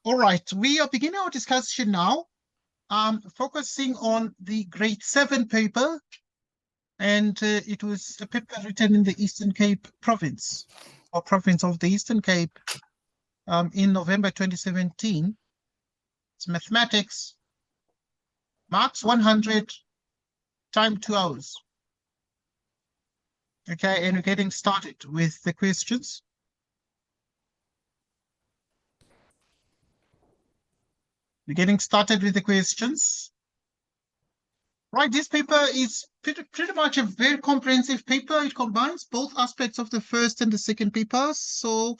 All right, we are beginning our discussion now, focusing on the grade 7 paper, and it was a paper written in the Eastern Cape province, or province of the Eastern Cape, in November 2017. It's mathematics, marks 100, time 2 hours. Okay, and we're getting started with the questions. We're getting started with the questions. Right, this paper is pretty much a very comprehensive paper. It combines both aspects of the first and the second paper. So,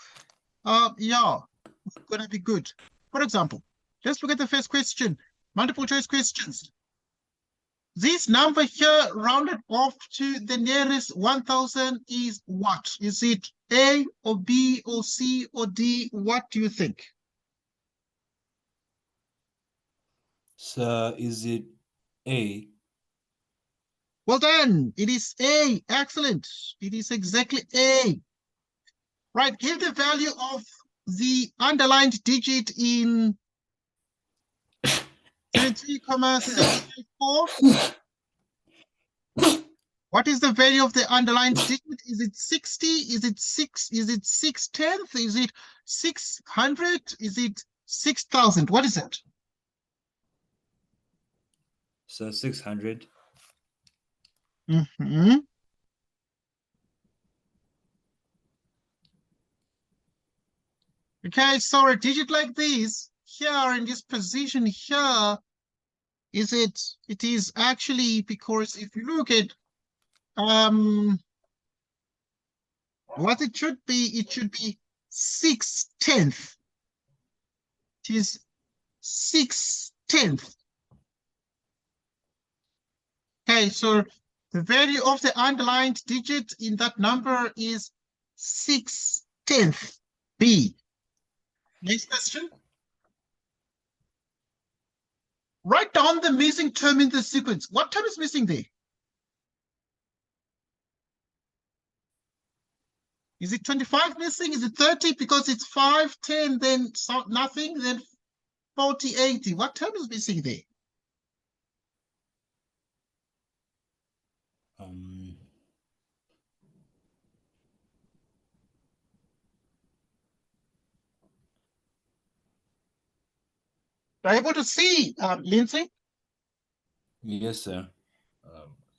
yeah, it's gonna be good. For example, let's look at the first question. Multiple choice questions. This number here rounded off to the nearest 1000 is what? Is it A or B or C or D? What do you think? So is it A? Well done. It is A. Excellent. It is exactly A. Right. Give the value of the underlined digit in 73,754. What is the value of the underlined digit? Is it 60? Is it 6? Is it 6/10? Is it 600? Is it 6,000? What is it? So 600. Mm-hmm. Okay, so a digit like this here in this position here, it is actually, because if you look at what it should be 6/10. It is 6/10. Okay, so the value of the underlined digit in that number is 6/10. B. Next question. Write down the missing term in the sequence. What term is missing there? Is it 25 missing? Is it 30? Because it's 5, 10, then nothing, then 40, 80. What term is missing there? Are you able to see, Lindsay? Yes, sir.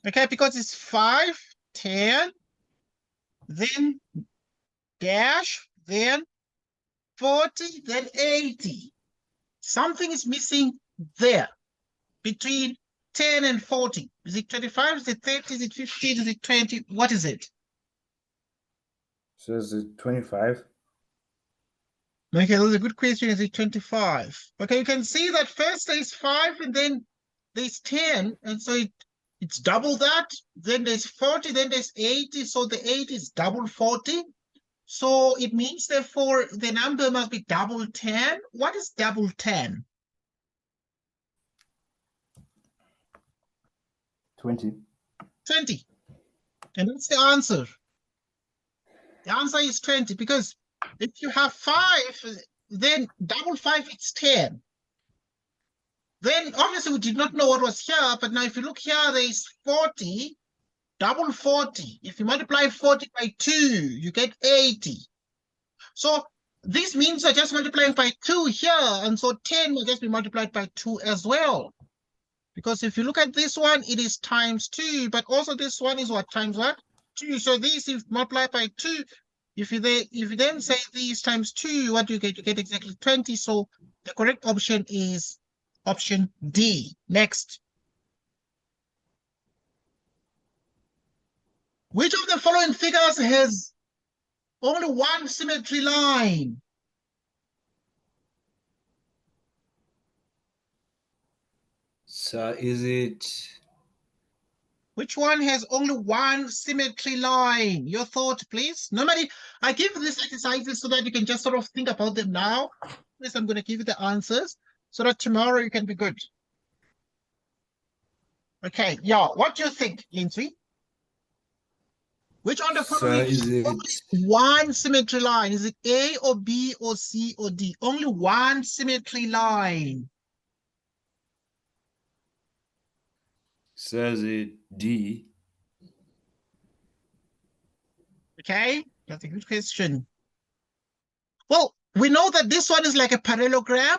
Okay, because it's 5, 10, then dash, then 40, then 80. Something is missing there between 10 and 40. Is it 25? Is it 30? Is it 15? Is it 20? What is it? So is it 25? Okay, that's a good question. Is it 25? Okay, you can see that first there's 5 and then there's 10. And so it's double that. Then there's 40, then there's 80. So the 80 is double 40. So it means, therefore, the number must be double 10. What is double 10? 20. 20. And that's the answer. The answer is 20, because if you have 5, then double 5, it's 10. Then obviously we did not know what was here, but now if you look here, there is 40, double 40. If you multiply 40 by 2, you get 80. So this means we're just multiplying by 2 here, and so 10 will just be multiplied by 2 as well. Because if you look at this one, it is times 2, but also this one is what, times what? 2. So this, if multiplied by 2, if you then say these times 2, what do you get? You get exactly 20. So the correct option is option D. Next. Which of the following figures has only one symmetry line? So is it... Which one has only one symmetry line? Your thought, please. Normally, I give these exercises so that you can just sort of think about them now. Yes, I'm going to give you the answers so that tomorrow you can be good. Okay, yeah. What do you think, Lindsay? Which on the Sir, following is it only one symmetry line? Is it A or B or C or D? Only one symmetry line. says it D? Okay, that's a good question. Well, we know that this one is like a parallelogram.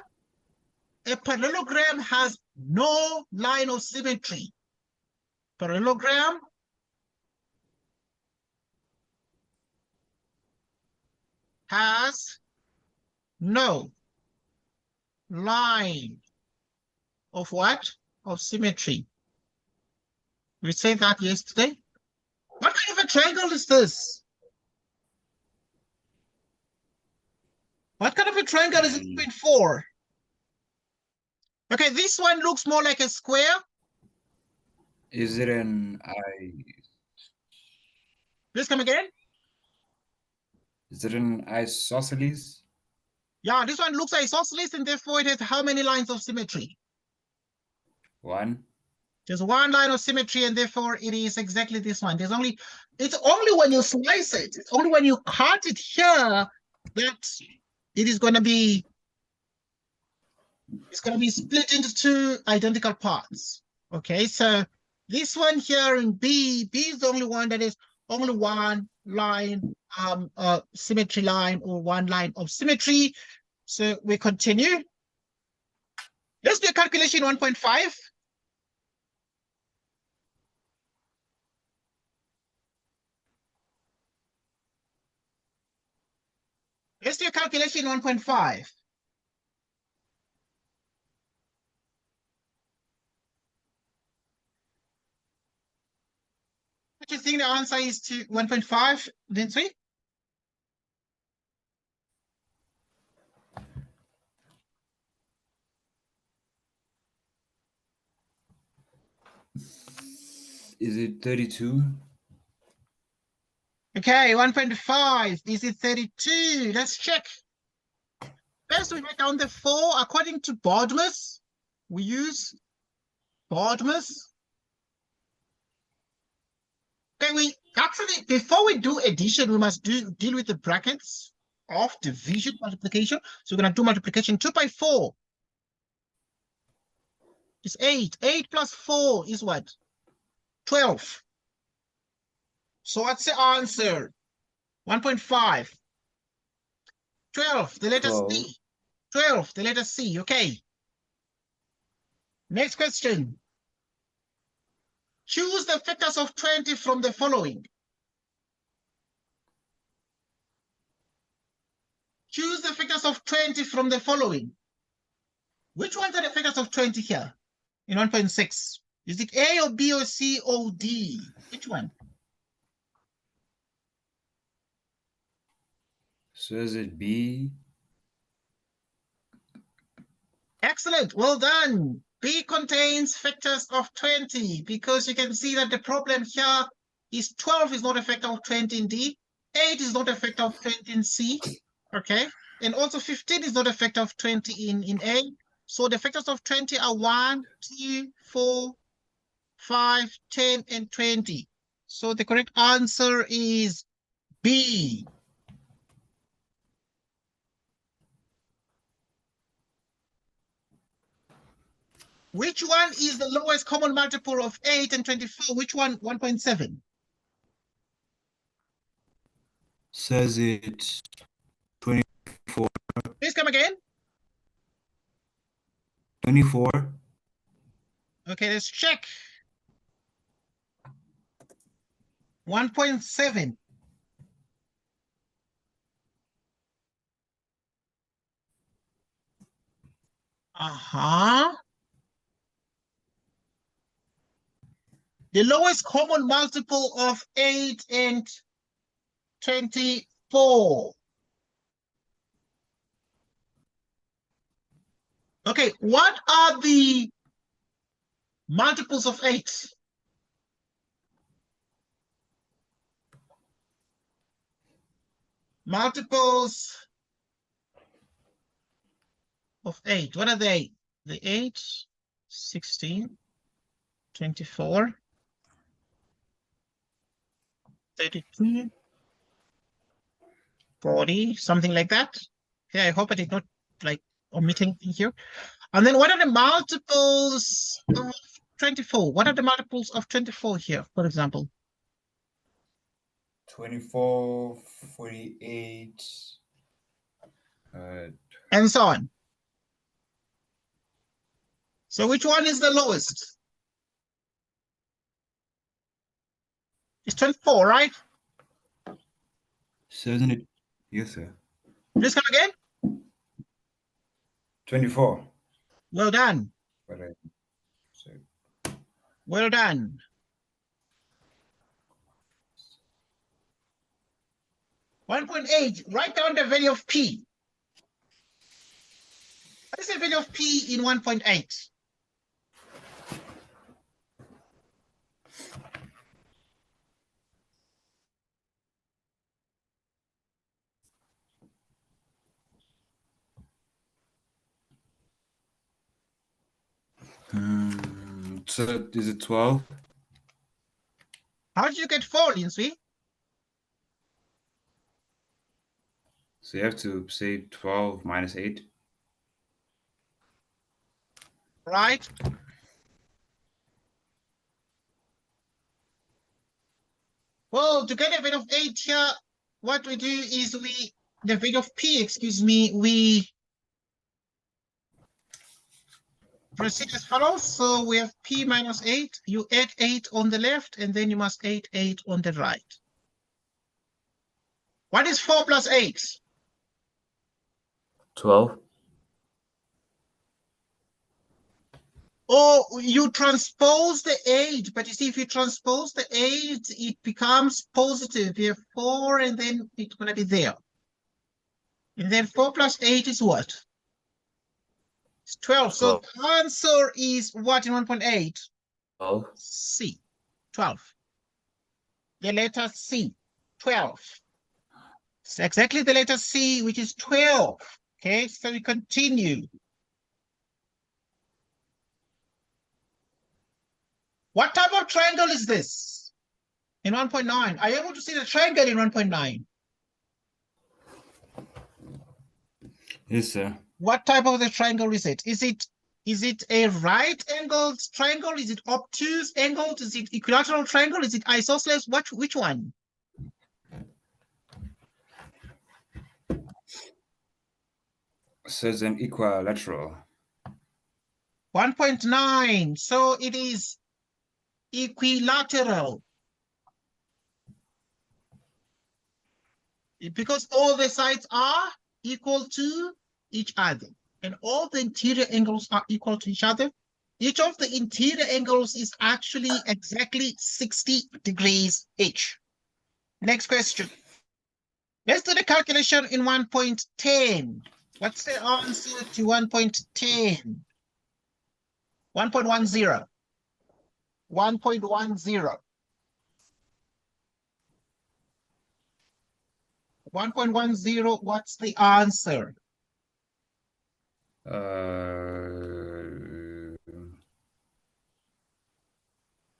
A parallelogram has no line of symmetry. Parallelogram has no line of what? Of symmetry. We said that yesterday. What kind of a triangle is this? What kind of a triangle is it 0.4? Okay, this one looks more like a square. Is it an I? Please come again. Is it an isosceles? Yeah, this one looks isosceles, and therefore it has how many lines of symmetry? 1. There's one line of symmetry, and therefore it is exactly this one. It's only when you slice it, it's only when you cut it here that it is going to be split into two identical parts. Okay, so this one here in B is the only one that is only one line, symmetry line, or one line of symmetry. So we continue. Let's do a calculation 1.5. Let's do a calculation 1.5. What do you think the answer is to 1.5, Lindsay? Is it 32? Okay, 1.5. Is it 32? Let's check. First, we write down the 4 according to Bodmer's. We use Bodmer's. Okay, we actually, before we do addition, we must deal with the brackets of division, multiplication. So we're going to do multiplication. 2 by 4 is 8. 8 plus 4 is what? 12. So what's the answer? 1.5. 12, the letter 12. C. 12, the letter C. Okay. Next question. Choose the factors of 20 from the following. Choose the factors of 20 from the following. Which ones are the factors of 20 here in 1.6? Is it A or B or C or D? Which one? Says it B? Excellent. Well done. B contains factors of 20 because you can see that the problem here is 12 is not a factor of 20 in D. 8 is not a factor of 20 in C. Okay. And also 15 is not a factor of 20 in A. So the factors of 20 are 1, 2, 4, 5, 10, and 20. So the correct answer is B. Which one is the lowest common multiple of 8 and 24? Which one? 1.7. Says it 24. Please come again. 24. Okay, let's check. 1.7. The lowest common multiple of 8 and 24. Okay, what are the multiples of 8? Multiples of 8. What are they? The 8, 16, 24. 32, 40, something like that. Yeah, I hope I did not like omit anything here. And then what are the multiples of 24? What are the multiples of 24 here, for example? 24, 48. And so on. So which one is the lowest? It's 24, right? Says it? Yes, sir. Please come again. 24. Well done. But so Well done. (1.8). Write down the value of P. What is the value of P in 1.8? so is it 12? How did you get 4, Lindsay? So you have to say 12 minus 8. Right. Well, to get a value of 8 here, what we do is the value of P, excuse me, we proceed as follows. So we have P minus 8. You add 8 on the left, and then you must add 8 on the right. What is 4 plus 8? 12. Or you transpose the 8, but you see, if you transpose the 8, it becomes positive. You have 4, and then it's going to be there. And then 4 plus 8 is what? It's 12. So the answer is what in 1.8? 12. C, 12. The letter C, 12. It's exactly the letter C, which is 12. Okay, so we continue. What type of triangle is this? In 1.9. Are you able to see the triangle in 1.9? Yes, sir. What type of the triangle is it? Is it a right angled triangle? Is it obtuse angled? Is it equilateral triangle? Is it isosceles? Which one? Says an equilateral. 1.9. So it is equilateral. Because all the sides are equal to each other, and all the interior angles are equal to each other. Each of the interior angles is actually exactly 60 degrees each. Next question. Let's do the calculation in 1.10. What's the answer to 1.10? 1.10. 1.10. 1.10, what's the answer?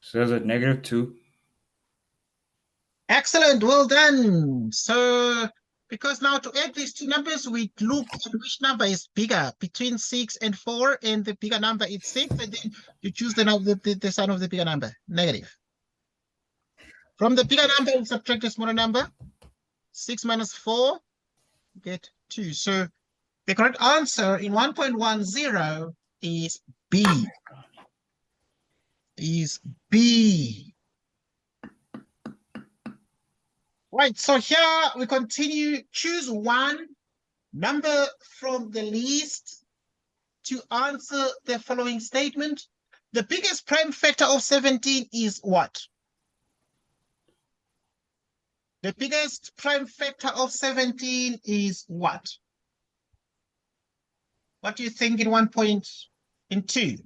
Says it -2. Excellent, well done. So, because now to add these two numbers, we look at which number is bigger between 6 and 4, and the bigger number is 6, and then you choose the sign of the bigger number, negative. From the bigger number, we subtract the smaller number. 6 minus 4, get 2. So the correct answer in 1.10 is B. Is B. Right, so here we continue. Choose one number from the list to answer the following statement. The biggest prime factor of 17 is what? The biggest prime factor of 17 is what? What do you think in 1.2?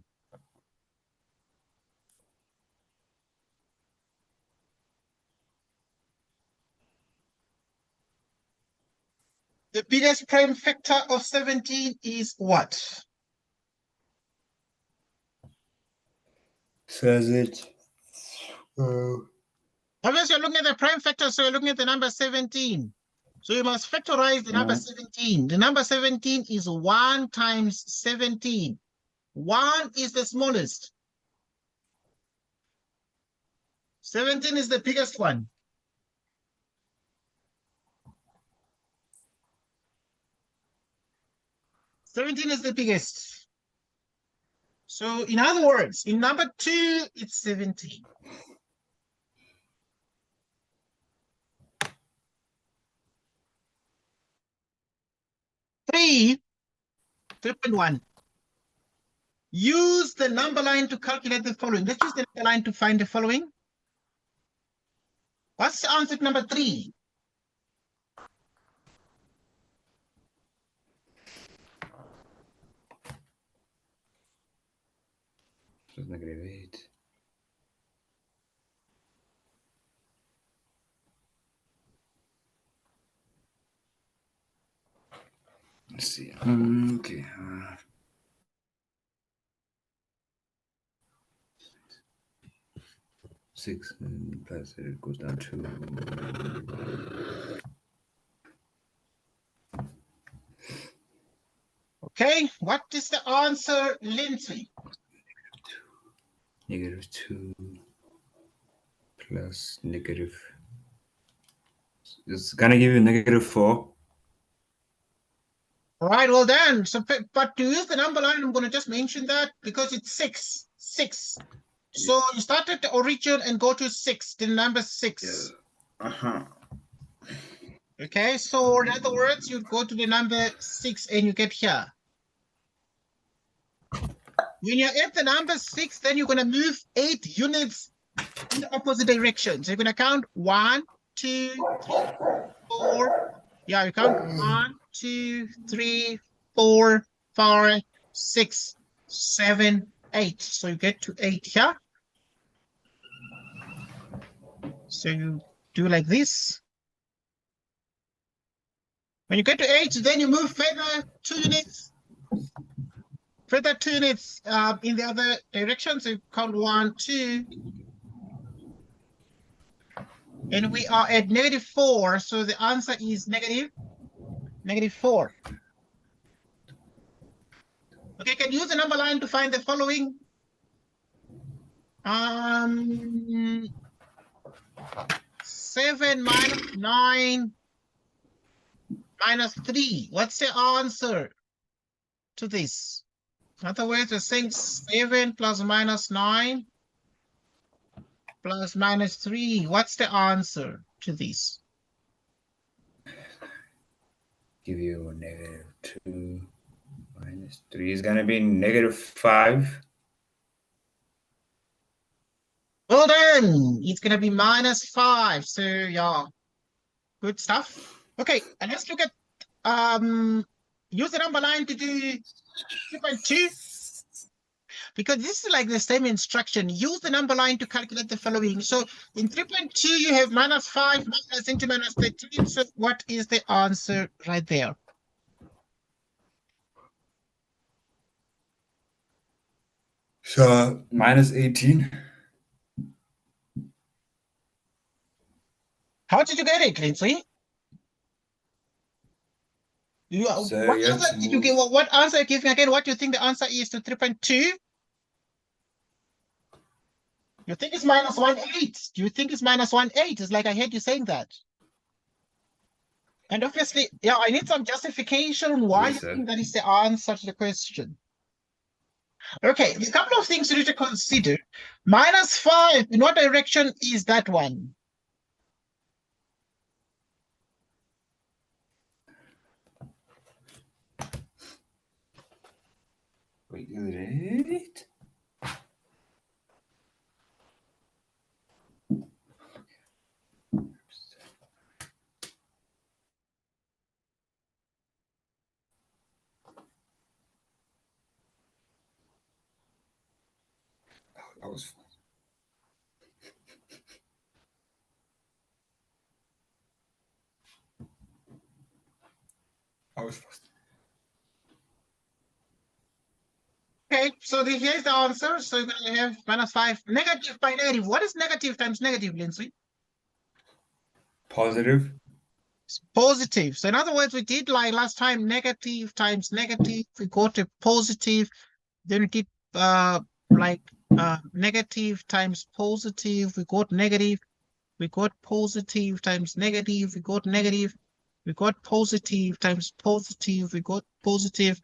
The biggest prime factor of 17 is what? Says it Obviously, you're looking at the prime factor, so you're looking at the number 17. So you must factorize the number 17. The number 17 is 1 times 17. 1 is the smallest. 17 is the biggest one. Seventeen is the biggest. So in other words, in number 2, it's 17. Three, 3.1. Use the number line to calculate the following. Let's use the number line to find the following. What's the answer to number 3? Plus -8. Let's see. Okay. 6 plus it goes down to Okay, what is the answer, Lindsay? -2 plus negative. It's gonna give you -4. All right, well done. So, but to use the number line, I'm going to just mention that because it's 6. 6. So you start at the origin and go to 6, the number 6. Uh-huh. Okay, so in other words, you go to the number 6 and you get here. When you're at the number 6, then you're going to move 8 units in the opposite direction. So you're going to count 1, 2, 3, 4. Yeah, you count 1, 2, 3, 4, 5, 6, 7, 8. So you get to 8 here. So you do like this. When you get to 8, then you move further 2 units. Further 2 units in the other direction. So you count 1, 2. And we are at -4. So the answer is -4. Okay, can you use the number line to find the following? 7 minus 9 minus 3. What's the answer to this? In other words, we're saying 7 plus minus 9 plus minus 3. What's the answer to this? Give you -2 minus 3 is gonna be -5. Well done. It's going to be -5. So yeah, good stuff. Okay, and let's look at use the number line to do 3.2. Because this is like the same instruction. Use the number line to calculate the following. So in 3.2, you have -5 minus into -13. So what is the answer right there? So -18. How did you get it, Lindsay? So What you have answer to did you give? What answer are you giving again? What do you think the answer is to 3.2? You think it's -1.8? Do you think it's -1.8? It's like I heard you saying that. And obviously, yeah, I need some justification on why Yes, you sir. think that is the answer to the question. Okay, a couple of things you need to consider. -5, in what direction is that one? Wait, is it? I was fast. Okay, so here's the answer. So you're going to have -5. Negative by negative. What is negative times negative, Lindsay? Positive. It's positive. So in other words, we did like last time, negative times negative, we got a positive. Then we did like negative times positive, we got negative. We got positive times negative, we got negative. We got positive times positive, we got positive.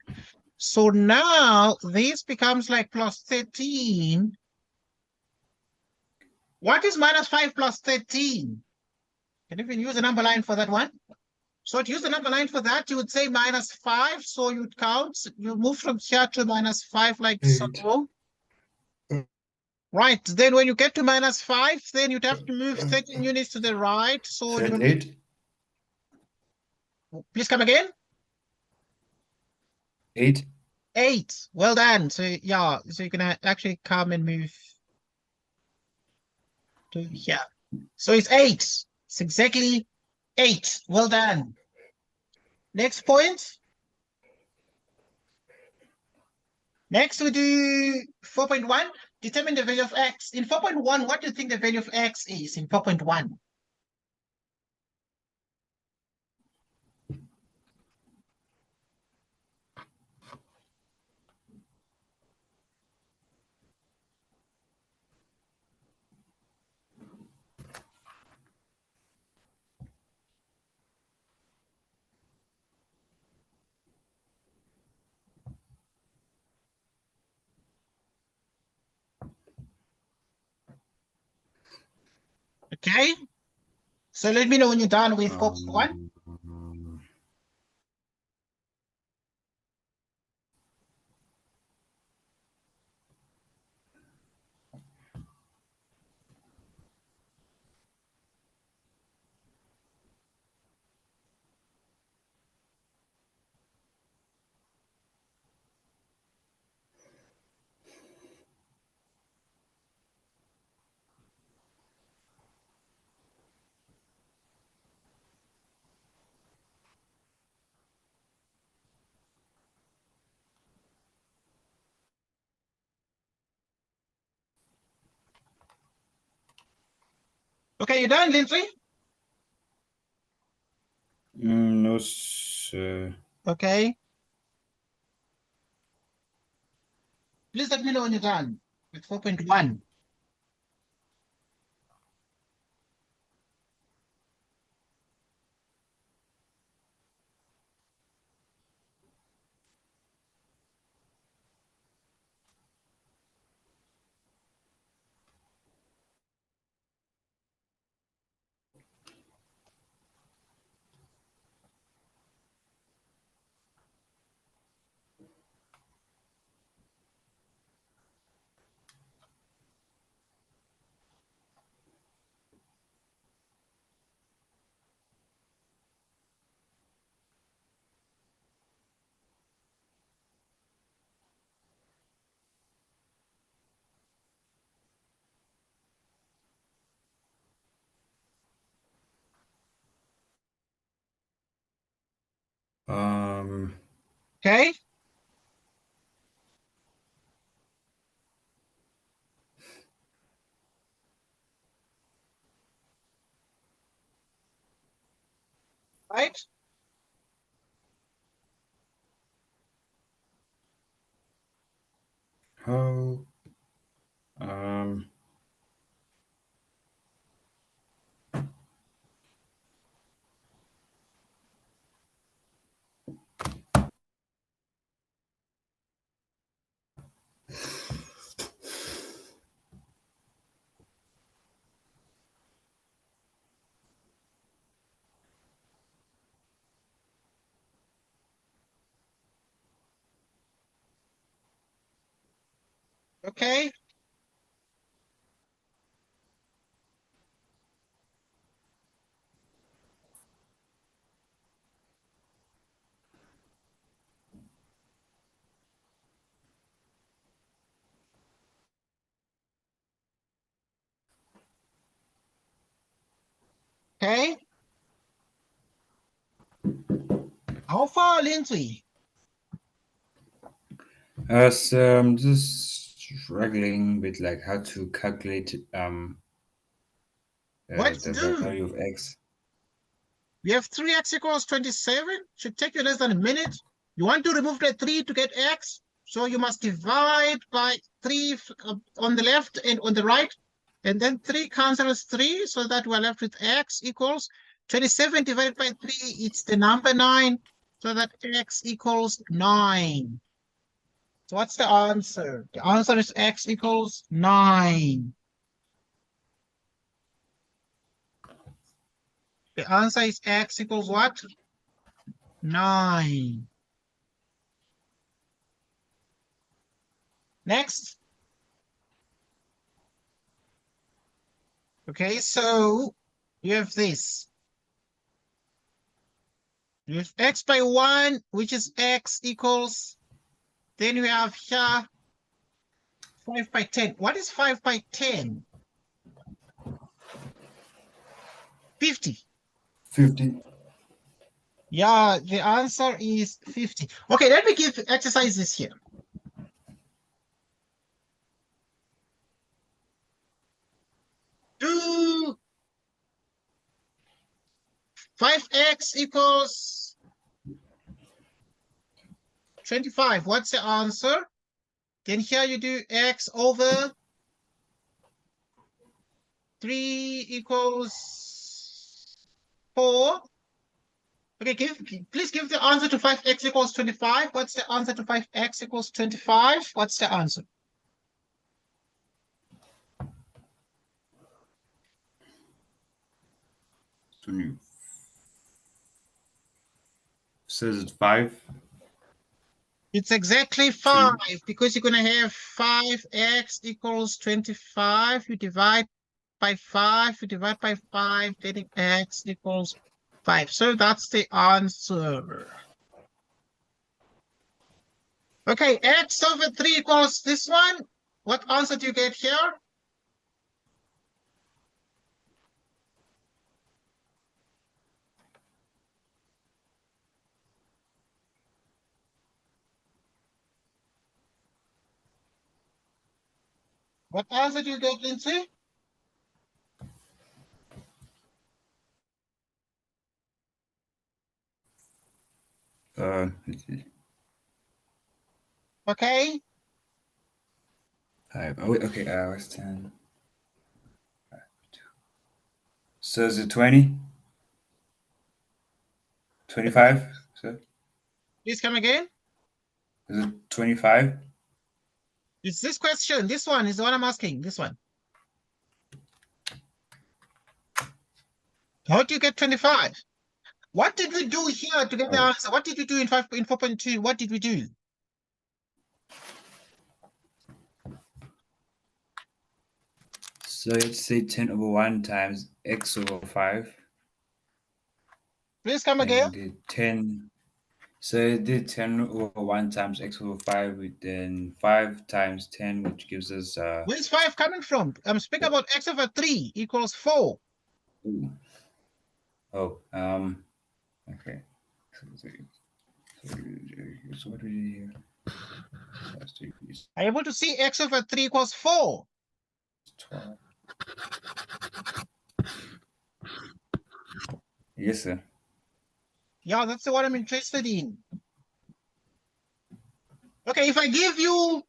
So now this becomes like plus 13. What is minus 5 plus 13? Can you even use a number line for that one? So to use the number line for that, you would say minus 5. So you'd count, you move from here to minus 5 like 8. so. Right, then when you get to minus 5, then you'd have to move 13 units to the right. So Said you 8. please come again. 8. 8. Well done. So yeah, so you can actually come and move to here. So it's 8. It's exactly 8. Well done. Next point. Next we do 4.1. Determine the value of x. In 4.1, what do you think the value of x is in 4.1? Okay. So let me know when you're done with 4.1. Okay, you done, Lindsay? No, sir. Okay. Please let me know when you're done with 4.1. Okay. Right. How? Um. Okay. Okay. How far, Lindsay? So I'm just struggling with like how to calculate What to the do? value of x. We have 3x equals 27. Should take you less than a minute. You want to remove the 3 to get x. So you must divide by 3 on the left and on the right. And then 3 cancels 3. So that we're left with x equals 27 divided by 3. It's the number 9. So that x equals 9. So what's the answer? The answer is x equals 9. The answer is x equals what? 9. Next. Okay, so you have this. You have x by 1, which is x equals, then we have here 5 by 10. What is 5 by 10? 50. 50. Yeah, the answer is 50. Okay, let me give exercises here. Do 5x equals 25. What's the answer? Then here you do x over 3 equals 4. Okay, please give the answer to 5x equals 25. What's the answer to 5x equals 25? What's the answer? Says it's 5. It's exactly 5 because you're going to have 5x equals 25. You divide by 5, you divide by 5, getting x equals 5. So that's the answer. Okay, x over 3 equals this one. What answer do you get here? What answer do you get, Lindsay? Okay. 5. Oh, wait, okay. What's 10? 5, 2. So is it 20? 25? So Please come again. is it 25? It's this question. This one is the one I'm asking. This one. How do you get 25? What did we do here to get the answer? What did we do in 4.2? What did we do? So let's say 10 over 1 times x over 5. Please come And again. did 10. So it did 10 over 1 times x over 5, with then 5 times 10, which gives us Where's 5 coming from? I'm speaking about x over 3 equals 4. ooh. Oh, okay. So what do we do here? Are you able to see x over 3 equals 4? 12. Yes, sir. Yeah, that's the one I'm interested in. Okay, if I give you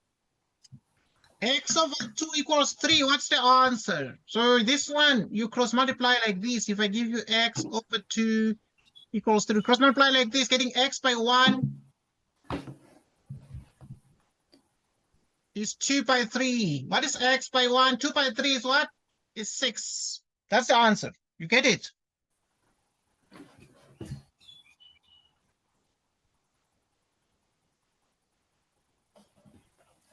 x over 2 equals 3, what's the answer? So this one, you cross multiply like this. If I give you x over 2 equals 3, cross multiply like this, getting x by 1 is 2 by 3. What is x by 1? 2 by 3 is what? Is 6. That's the answer. You get it?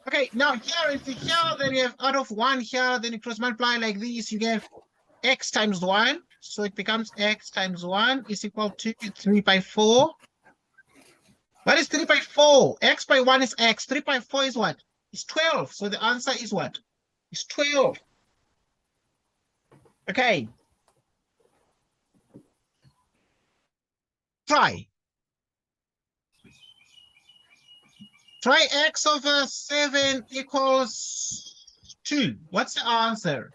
Okay, now here, if you here, then you have out of 1 here, then you cross multiply like this, you get x times 1. So it becomes x times 1 is equal to 3 by 4. What is 3 by 4? X by 1 is x. 3 by 4 is what? It's 12. So the answer is what? It's 12. Okay. Try. Try x over 7 equals 2. What's the answer?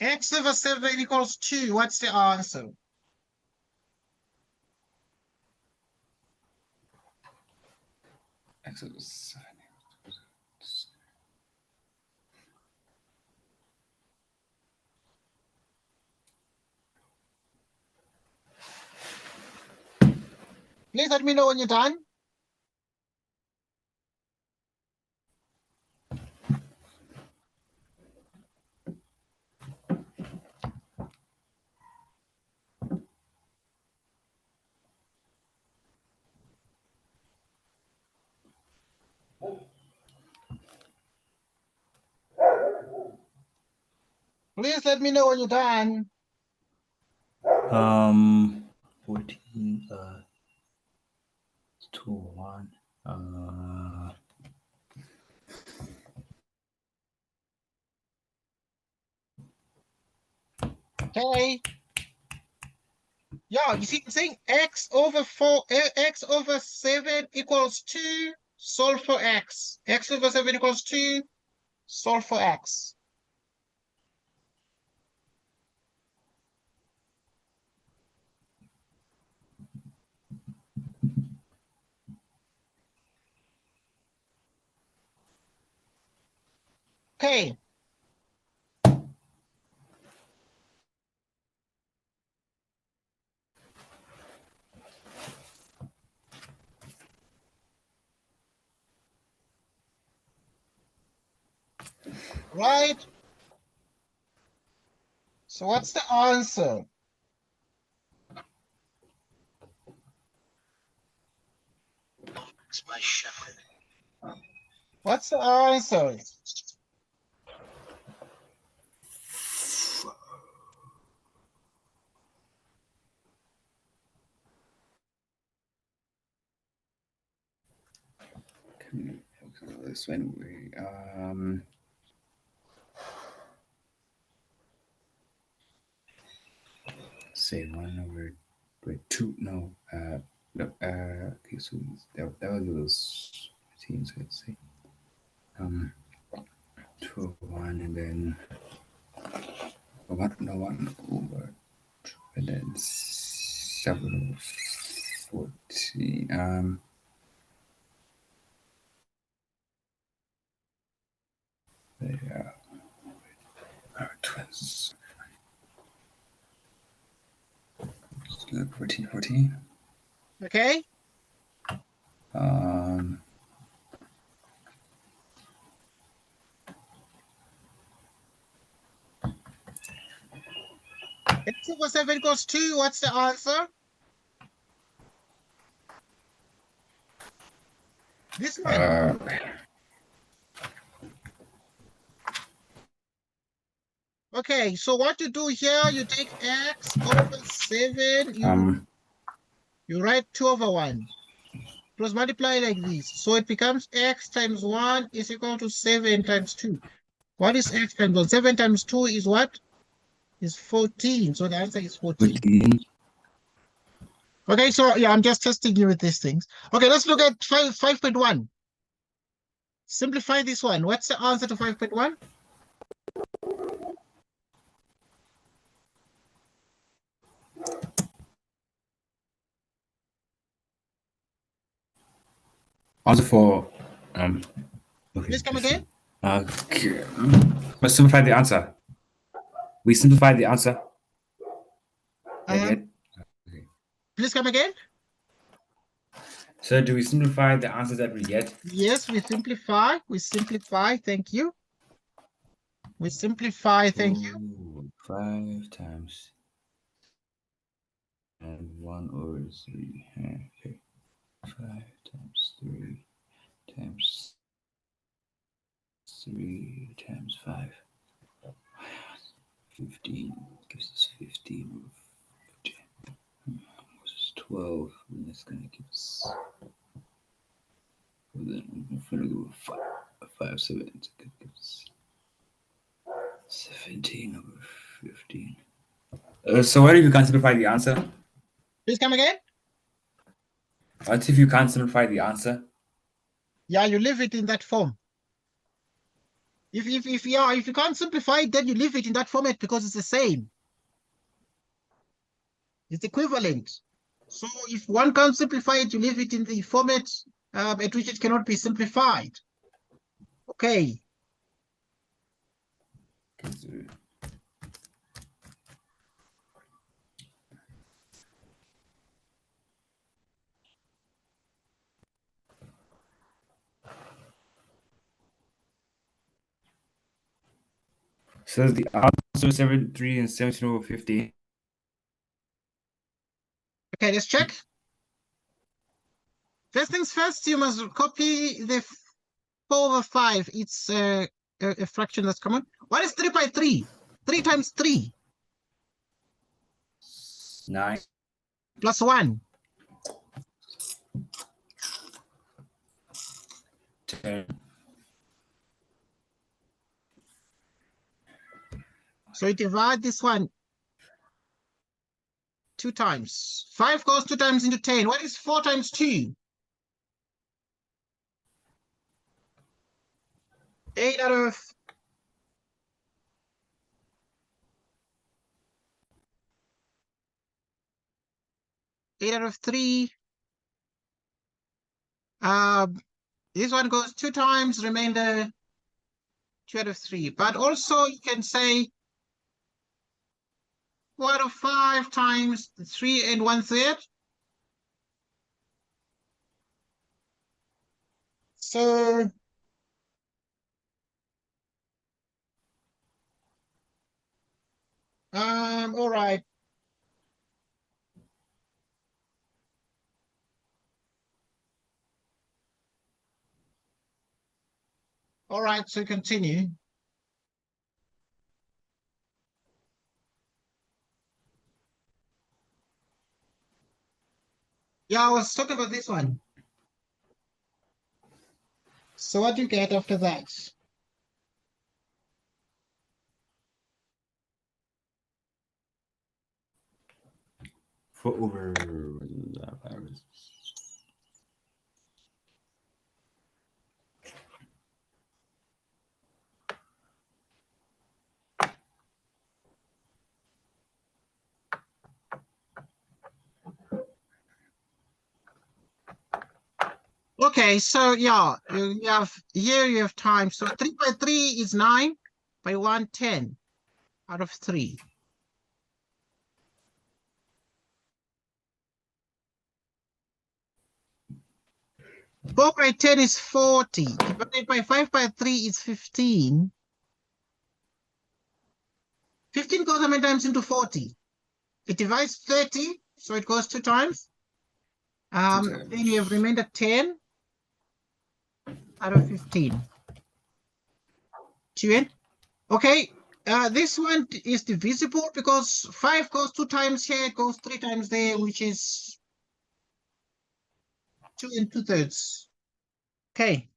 X over 7 equals 2. What's the answer? x over 7. Please let me know when you're done. Please let me know when you're done. 14, 2, 1, Okay. Yeah, you see I'm saying x over 4, x over 7 equals 2, solve for x. X over 7 equals 2, solve for x. Okay. Right. So what's the answer? What's the answer? this one we say 1 over 2. No, okay, so that was 15. So let's say 2 over 1, and then 1 over 2, and then 7 over 14. Yeah. Twins. 14. Okay. X over 7 equals 2. What's the answer? This one. Okay, so what you do here, you take x over 7, you write 2 over 1. Plus multiply like this. So it becomes x times 1 is equal to 7 times 2. What is x times 1? 7 times 2 is what? Is 14. So the answer is 14. 14. Okay, so yeah, I'm just testing you with these things. Okay, let's look at 5.1. Simplify this one. What's the answer to 5.1? Also for okay, Please come again. Okay. Let's simplify the answer. We simplified the answer. Please come again. So do we simplify the answer that we get? Yes, we simplify. We simplify. Thank you. We simplify. Thank you. 5 times and 1 over 3. Okay. 5 times 3 times 3 times 5. 15 gives us 15 over 15. This is 12, and that's going to give us. Then I'm going to go 5 7 to give us 17 over 15. So what if you can't simplify the answer? Please come again. What if you can't simplify the answer? Yeah, you leave it in that form. If you can't simplify it, then you leave it in that format because it's the same. It's equivalent. So if one can't simplify it, you leave it in the format at which it cannot be simplified. Okay. So the answer 73 and 17 over 15. Okay, let's check. First things first, you must copy the 4 over 5. It's a fraction that's common. What is 3 by 3? 3 times 3 9. plus 1. 10. So you divide this one 2 times. 5 goes 2 times into 10. What is 4 times 2? 8 out of 8 out of 3. This one goes 2 times, remainder 2 out of 3. But also you can say 4 out of 5 times 3 and 1/3. So all right. All right, so continue. Yeah, I was talking about this one. So what do you get after that? For over. Okay, so yeah, you have here you have time. So 3 by 3 is 9, by 1, 10 out of 3. Four by 10 is 40. Divided by 5 by 3 is 15. 15 goes how many times into 40? It divides 30, so it goes 2 times. Then you have remainder 10 out of 15. 2 in. Okay, this one is divisible because 5 goes 2 times here, it goes 3 times there, which is 2 and 2/3. Okay.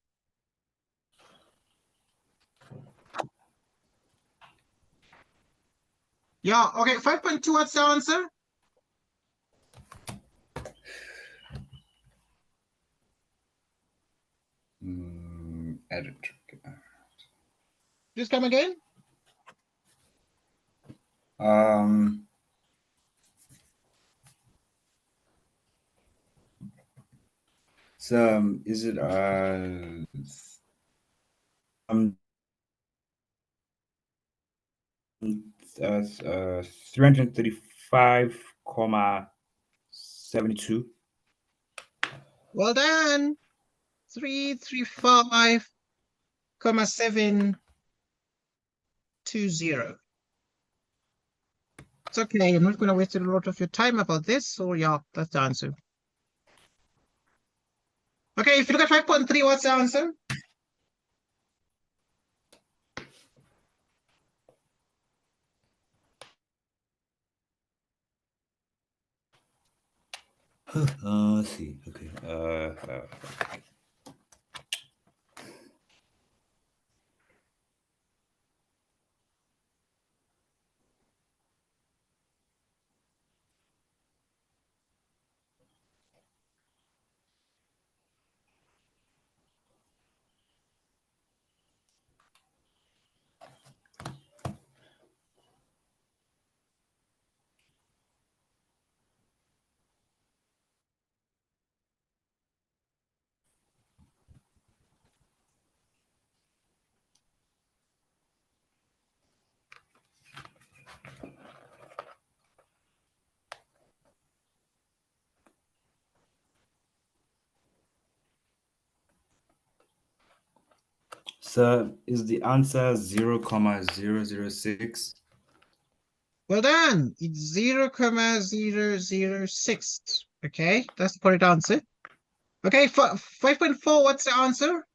Yeah, okay, 5.2, what's the answer? Edit. Please come again. So is it 335,72? Well done. 335,720. It's okay. I'm not going to waste a lot of your time about this. So yeah, that's the answer. Okay, if you look at 5.3, what's the answer? Let's see. Okay. So is the answer 0,006? Well done. It's 0,006. Okay, that's the correct answer. Okay, 5.4, what's the answer?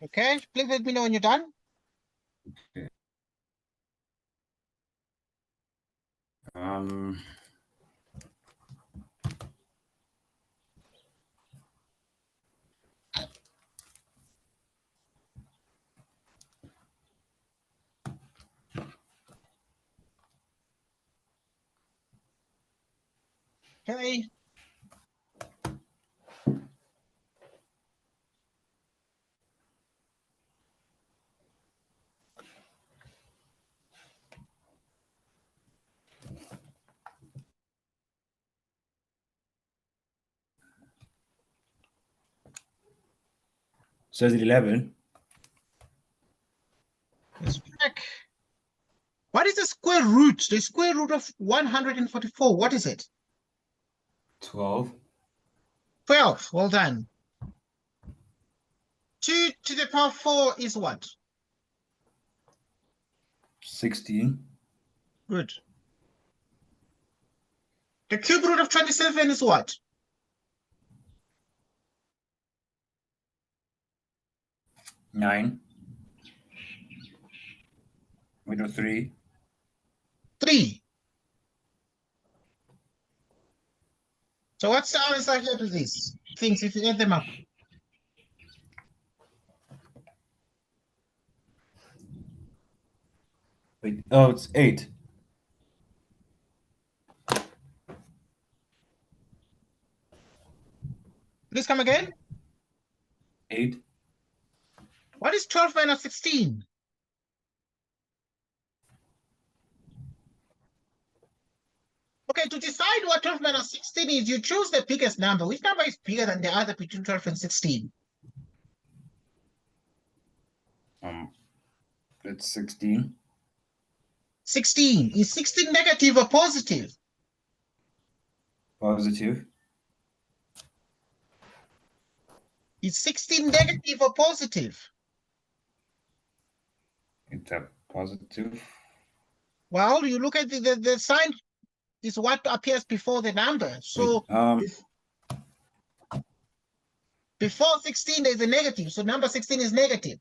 Okay, please let me know when you're done. Okay. Um, Okay. so is it 11? Let's check. What is the square root? The square root of 144, what is it? 12? 12, well done. 2 to the power 4 is what? 16? Good. The cube root of 27 is what? 9? Wait, or 3? 3. So what's the answer here to these things if you add them up? Wait, oh, it's 8. Please come again. 8? What is 12 minus 16? Okay, to decide what 12 minus 16 is, you choose the biggest number. Which number is bigger than the other between 12 and 16? It's 16. 16. Is 16 negative or positive? Positive. Is 16 negative or positive? It's a positive. Well, you look at the sign is what appears before the number. So Wait, before 16, there's a negative. So number 16 is negative.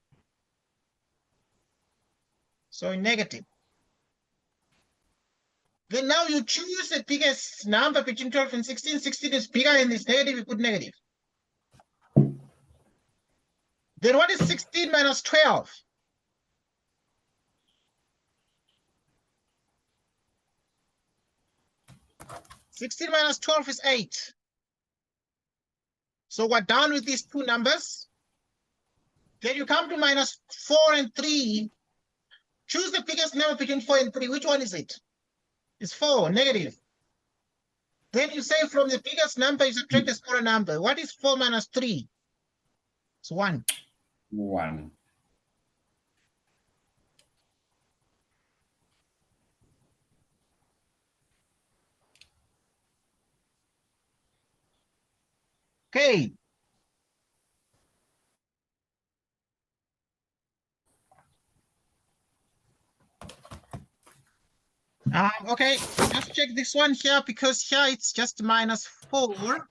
So negative. Then now you choose the biggest number between 12 and 16. 16 is bigger and it's negative, you put negative. Then what is 16 minus 12? 16 minus 12 is 8. So we're done with these two numbers. Then you come to minus 4 and 3. Choose the biggest number between 4 and 3. Which one is it? It's 4, negative. Then you say from the biggest number, you subtract the smaller number. What is 4 minus 3? It's 1. 1. Okay. Okay, let's check this one here because here it's just minus 4.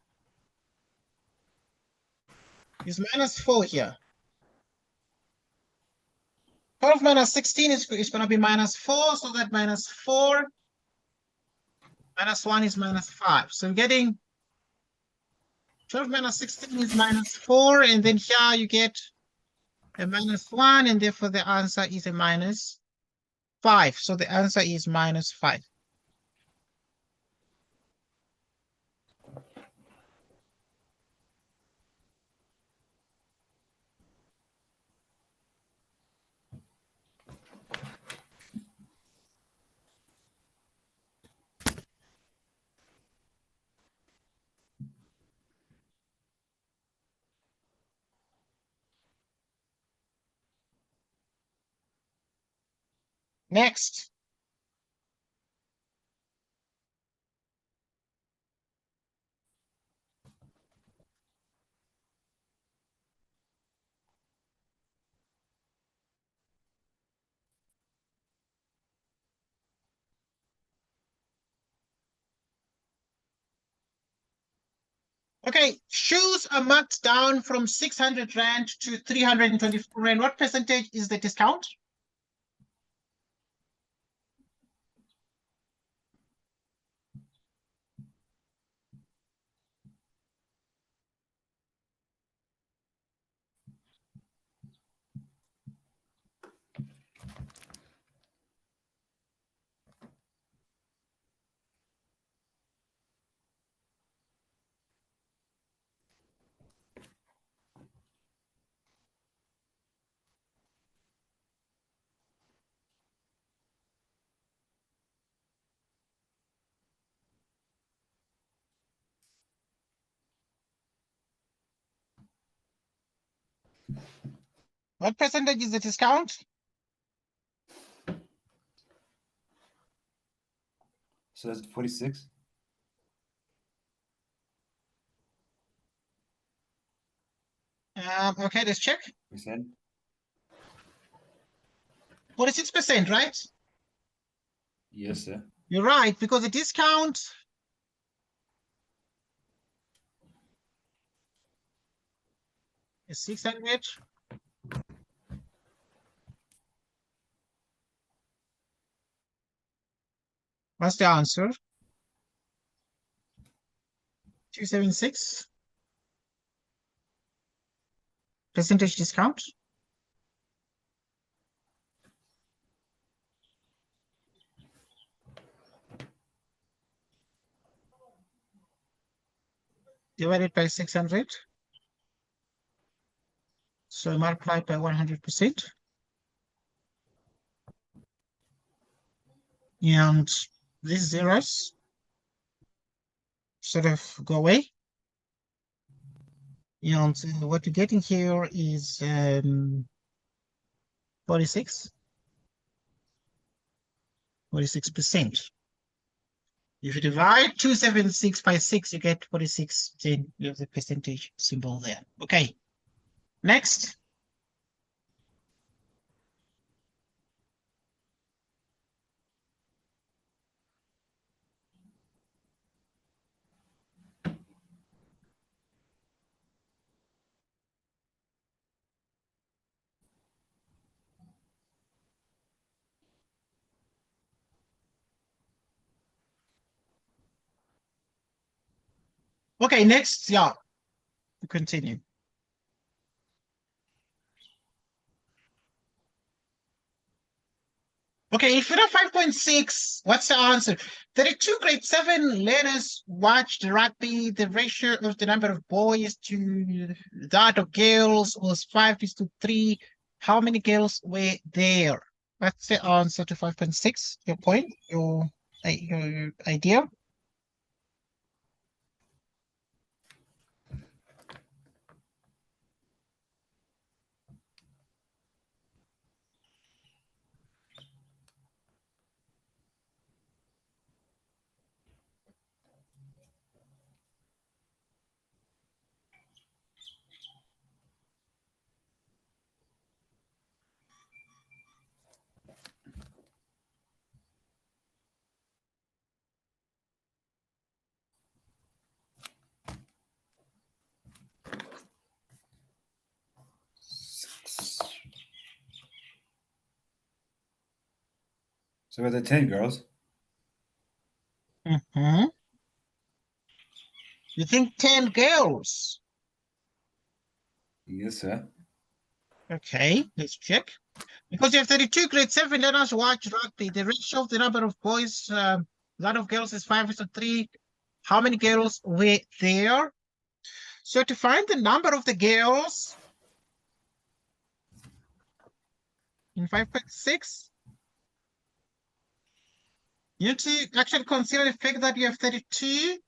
is minus 4 here. 12 minus 16 is going to be minus 4, so that minus 4 minus 1 is minus 5. So I'm getting 12 minus 16 is minus 4, and then here you get a minus 1, and therefore the answer is a minus 5. So the answer is minus 5. Next. Okay, shoes are marked down from 600 Rand to 324 Rand. What percentage is the discount? What percentage is the discount? So that's 46. Okay, let's check. Percent. 46%, right? Yes, sir. You're right, because the discount is 600. What's the answer? 276 percentage discount. Divided by 600. So multiplied by 100%. And these zeros sort of go away. And what you're getting here is 46%. If you divide 276 by 6, you get 46. Then you have the percentage symbol there. Okay. Next. Okay, next, yeah, we continue. Okay, if you have 5.6, what's the answer? 32 grade 7 learners watched rugby. The ratio of the number of boys to that of girls was 5:3. How many girls were there? What's the answer to 5.6? Your point, your idea? So are there 10 girls? Mm-hmm. You think 10 girls? Yes, sir. Okay, let's check. Because you have 32 grade 7 learners who watch rugby. The ratio of the number of boys, lot of girls is 5:3. How many girls were there? So to find the number of the girls in 5.6, you need to actually consider the fact that you have 32,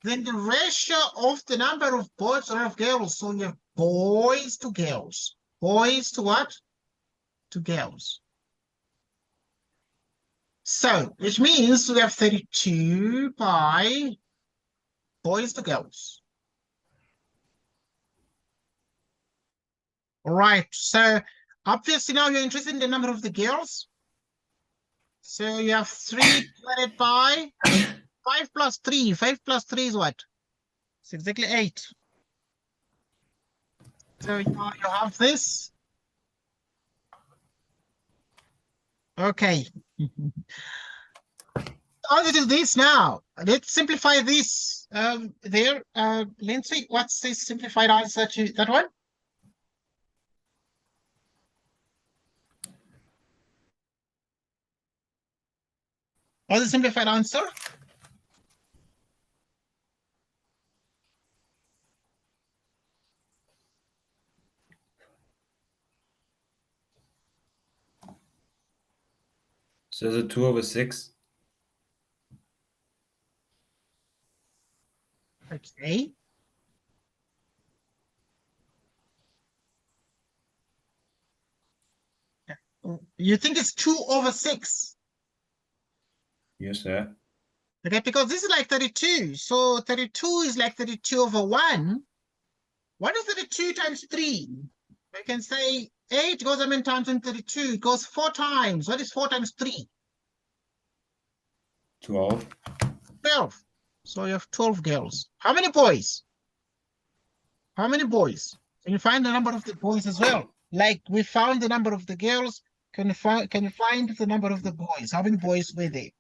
then the ratio of the number of boys or of girls. So you have boys to girls. Boys to what? To girls. So, which means we have 32 by boys to girls. All right, so obviously now you're interested in the number of the girls. So you have 3 divided by 5 plus 3. 5 plus 3 is what? It's exactly 8. So you have this. Okay. Answer is this now. Let's simplify this. There, Lindsay, what's the simplified answer to that one? What's the simplified answer? So the 2/6. Okay. You think it's 2/6? Yes, sir. Okay, because this is like 32. So 32 is like 32/1. What is 32 times 3? We can say 8 goes how many times in 32? It goes 4 times. What is 4 times 3? 12. 12. So you have 12 girls. How many boys? How many boys? Can you find the number of the boys as well? Like we found the number of the girls. Can you find the number of the boys? How many boys were there?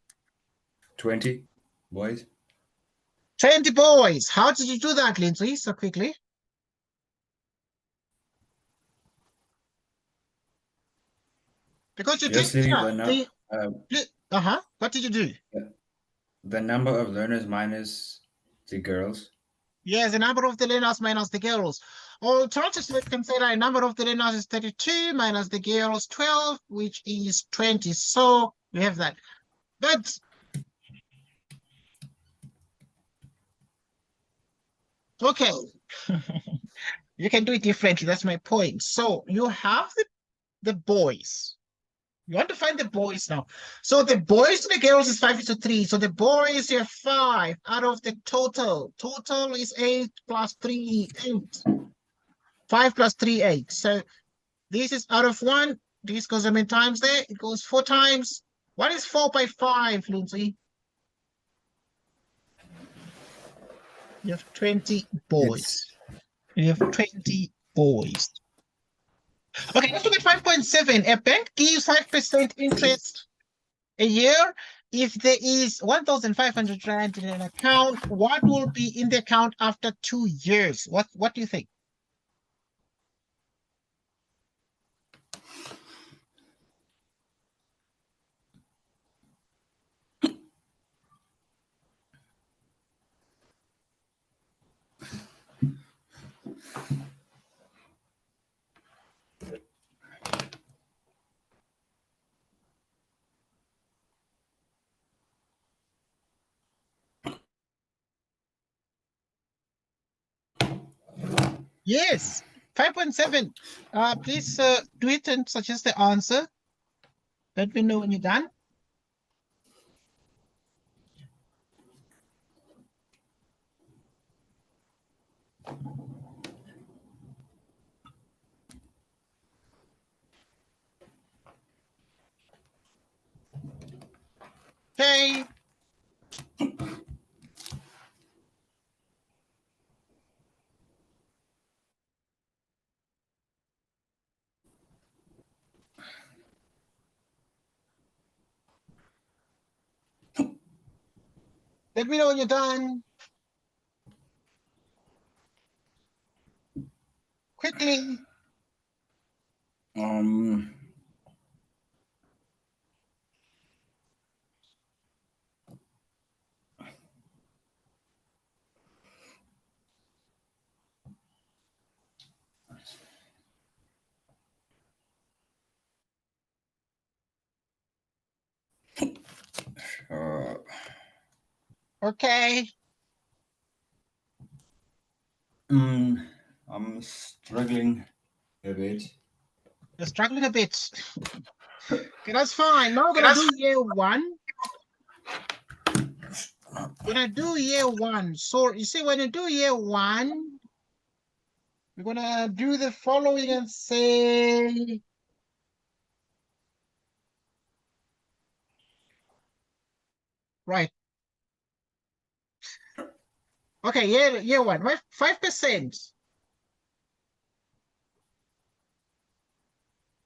20 boys. 20 boys. How did you do that, Lindsay, so quickly? Because you did Just leaving the What did you do? number of learners minus the girls. Yes, the number of the learners minus the girls. Alternatively, we can say that the number of the learners is 32 minus the girls 12, which is 20. So we have that. But okay, you can do it differently. That's my point. So you have the boys. You want to find the boys now. So the boys to the girls is 5:3. So the boys, you have 5 out of the total. Total is 8 plus 3, 8. 5 plus 3, 8. So this is out of 1. This goes how many times there? It goes 4 times. What is 4 by 5, Lindsay? You have 20 boys. You have 20 boys. Okay, let's look at 5.7. A bank gives 5% interest a year. If there is 1,500 rand in an account, what will be in the account after 2 years? What do you think? Yes, 5.7. Please do it and suggest the answer. Let me know when you're done. Okay. Let me know when you're done. Quickly. Okay. I'm struggling a bit. You're struggling a bit. Okay, that's fine. Now we're gonna do year one. We're gonna do year one. So you see, when you do year one, we're gonna do the following and say, right. Okay, year one, right? 5%.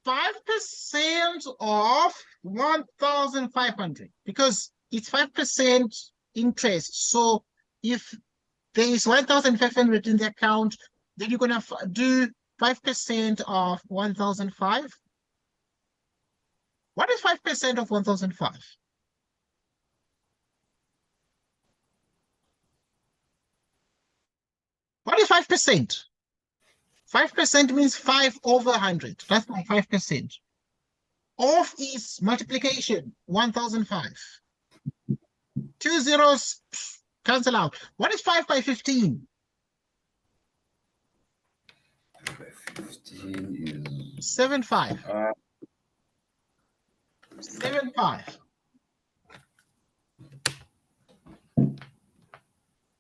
5% of 1,500 because it's 5% interest. So if there is 1,500 in the account, then you're gonna do 5% of 1,005. What is 5% of 1,005? What is 5%? 5% means 5 over 100. That's my 5%. Of is multiplication, 1,005. 2 zeros cancel out. What is 5 by 15? 15 is 75. 75.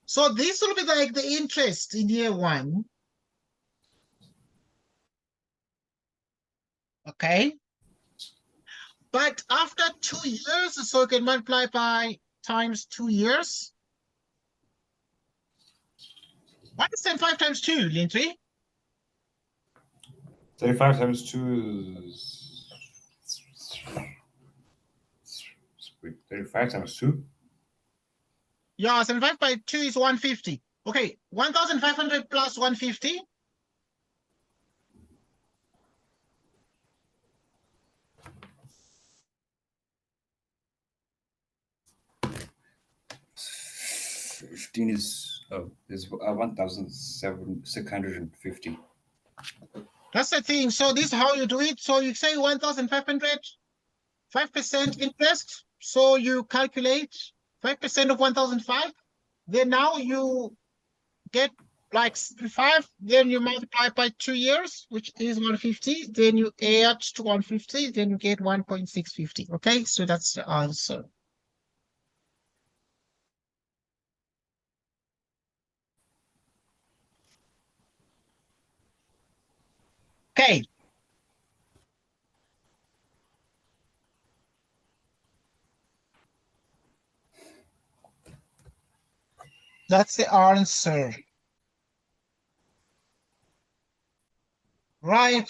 So this will be like the interest in year one. Okay. But after 2 years, so you can multiply by times 2 years. What is 75 times 2, Lintry? 35 times 2 is 35 times 2. Yeah, 75 by 2 is 150. Okay, 1,500 plus 150. Fifteen is 1,650. That's the thing. So this is how you do it. So you say 1,500, 5% interest. So you calculate 5% of 1,005. Then now you get like 5, then you multiply by 2 years, which is 150. Then you add to 150, then you get 1.650. Okay, so that's the answer. Okay. That's the answer. Right.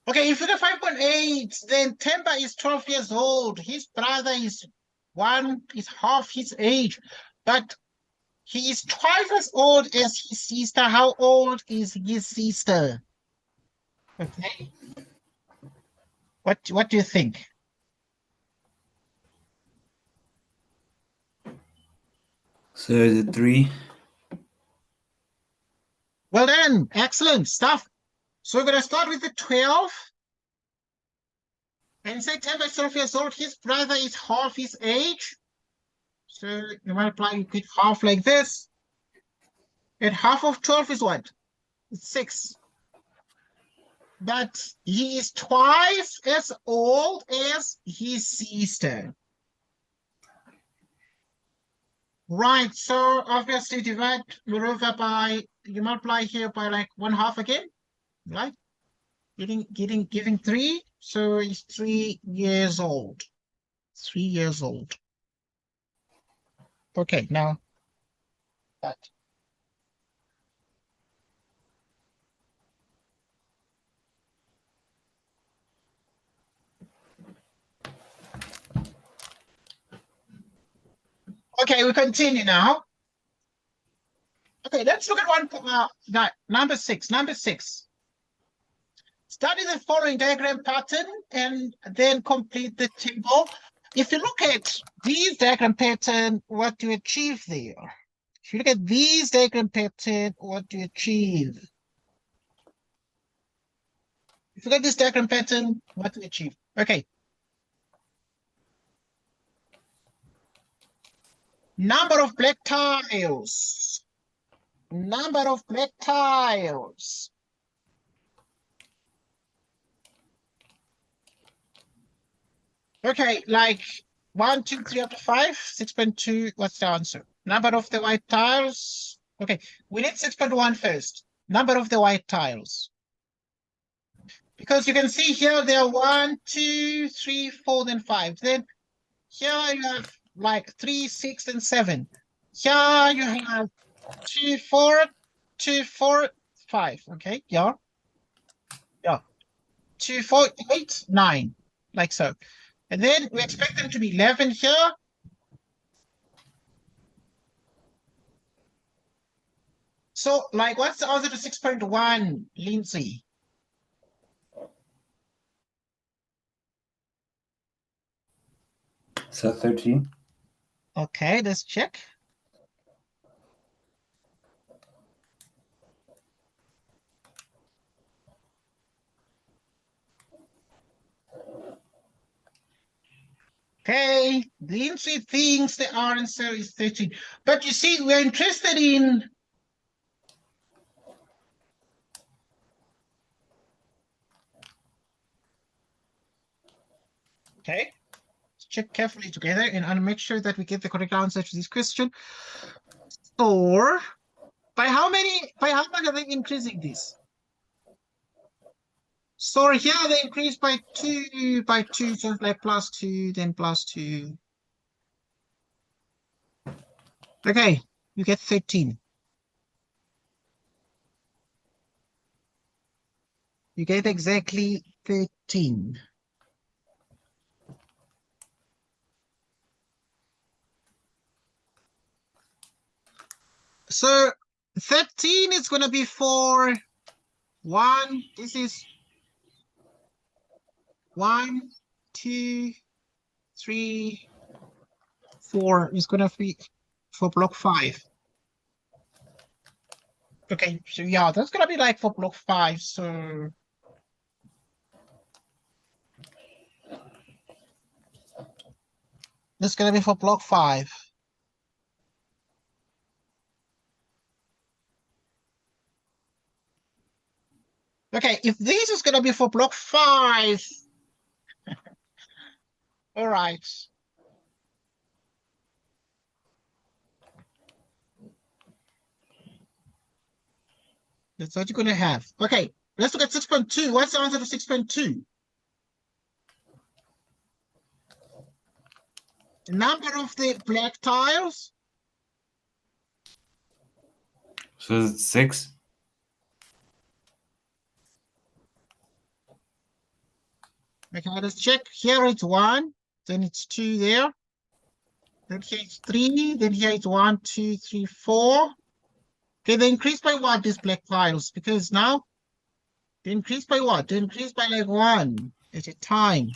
Okay, if you get 5.8, then Temba is 12 years old. His brother is half his age, but he is twice as old as his sister. How old is his sister? Okay. What do you think? So the 3. Well done. Excellent stuff. So we're gonna start with the 12. And say Temba is 12 years old. His brother is half his age. So you multiply, you get half like this. And half of 12 is what? It's 6. But he is twice as old as his sister. Right, so obviously divide Moreover by, you multiply here by like 1/2 again, right? Giving 3, so he's 3 years old. 3 years old. Okay, now that. Okay, we continue now. Okay, let's look at number 6. Number 6. Study the following diagram pattern and then complete the table. If you look at these diagram pattern, what do you achieve there? If you look at these diagram pattern, what do you achieve? If you look at this diagram pattern, what do you achieve? Okay. Number of black tiles. Number of black tiles. Okay, like 1, 2, 3 up to 5, 6.2. What's the answer? Number of the white tiles. Okay, we need 6.1 first. Number of the white tiles. Because you can see here there are 1, 2, 3, 4, then 5. Then here you have like 3, 6, and 7. Here you have 2, 4, 2, 4, 5. Okay, yeah. Yeah. 2, 4, 8, 9. Like so. And then we expect them to be 11 here. So, like, what's the answer to 6.1, Lindsay? So 13. Okay, let's check. Okay, Lindsay thinks the answer is 13. But you see, we're interested in okay. Let's check carefully together and I'll make sure that we get the correct answer to this question. So, by how much are they increasing this? So here they increase by 2, so it's like plus 2, then plus 2. Okay, you get 13. You get exactly 13. So 13 is going to be for 1. This is 1, 2, 3, 4. It's going to be for block 5. Okay, so yeah, that's going to be like for block 5. So that's going to be for block 5. Okay, if this is going to be for block 5, all right. That's what you're going to have. Okay, let's look at 6.2. What's the answer to 6.2? The number of the black tiles. So it's 6. Okay, let's check. Here it's 1, then it's 2 there. Then here it's 3, then here it's 1, 2, 3, 4. Okay, they increase by what, these black tiles? Because now they increase by what? They increase by like 1 at a time.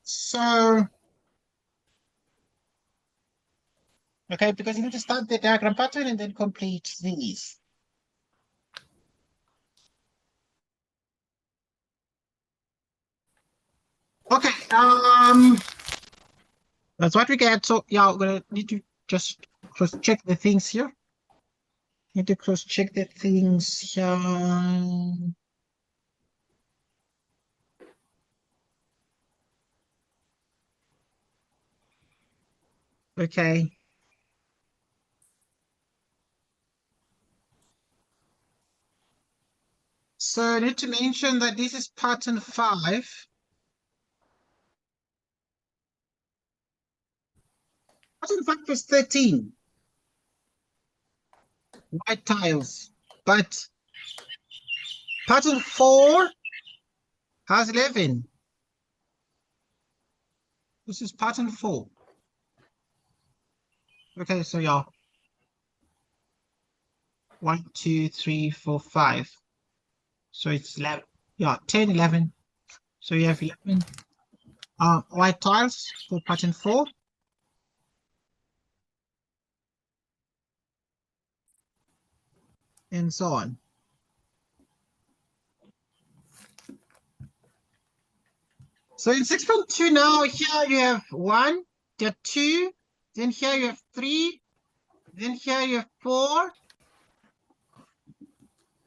So, okay, because you need to start the diagram pattern and then complete these. Okay, that's what we get. So yeah, we're gonna need to just cross check the things here. Need to cross check the things here. Okay. So I need to mention that this is pattern 5. Pattern 5 is 13 white tiles, but pattern 4 has 11. This is pattern 4. Okay, so yeah. 1, 2, 3, 4, 5. So it's 11. Yeah, 10, 11. So you have 11 white tiles for pattern 4. And so on. So in 6.2 now, here you have 1, there 2, then here you have 3, then here you have 4.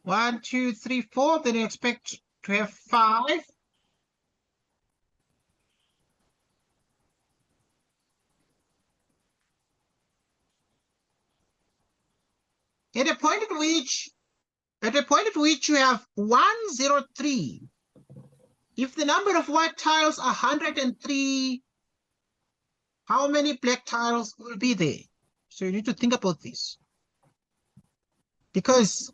1, 2, 3, 4. Then you expect to have 5. At a point at which you have 1, 0, 3, if the number of white tiles are 103, how many black tiles will be there? So you need to think about this. Because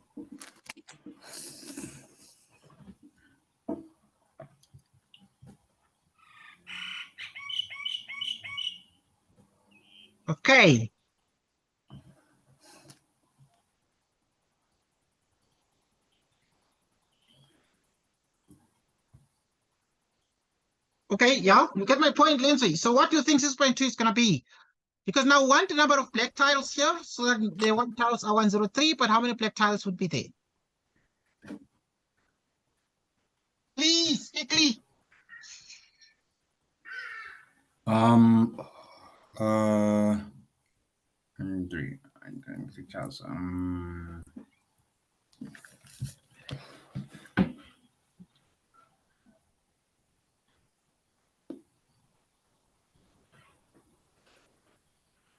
okay. Okay, yeah, you get my point, Lindsay. So what do you think 6.2 is going to be? Because now we want the number of black tiles here, so that the white tiles are 103, but how many black tiles would be there? Please, quickly. And 3. I'm going to Charles.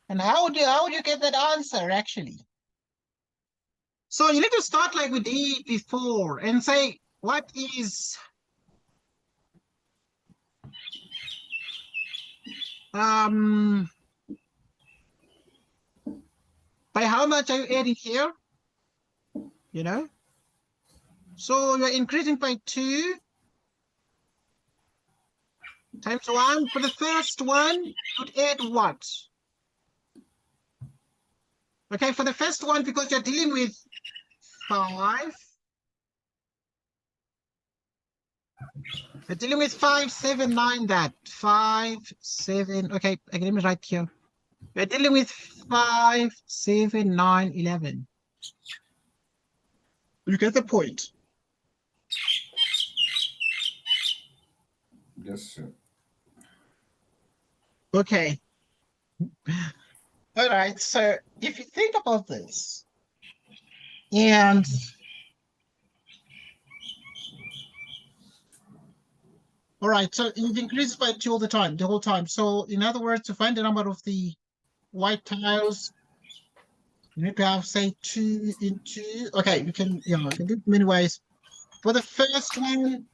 And how would you get that answer actually? So you need to start like we did before and say, what is by how much are you adding here? You know? So you're increasing by 2 times 1. For the first one, you'd add what? Okay, for the first one, because you're dealing with 5. We're dealing with 5, 7, 9, that. 5, 7. Okay, let me write here. We're dealing with 5, 7, 9, 11. You get the point. Yes, sir. Okay. All right, so if you think about this, and all right, so it increases by 2 all the time, the whole time. So in other words, to find the number of the white tiles, you need to have, say, 2 into, okay, you can do it many ways. For the first one,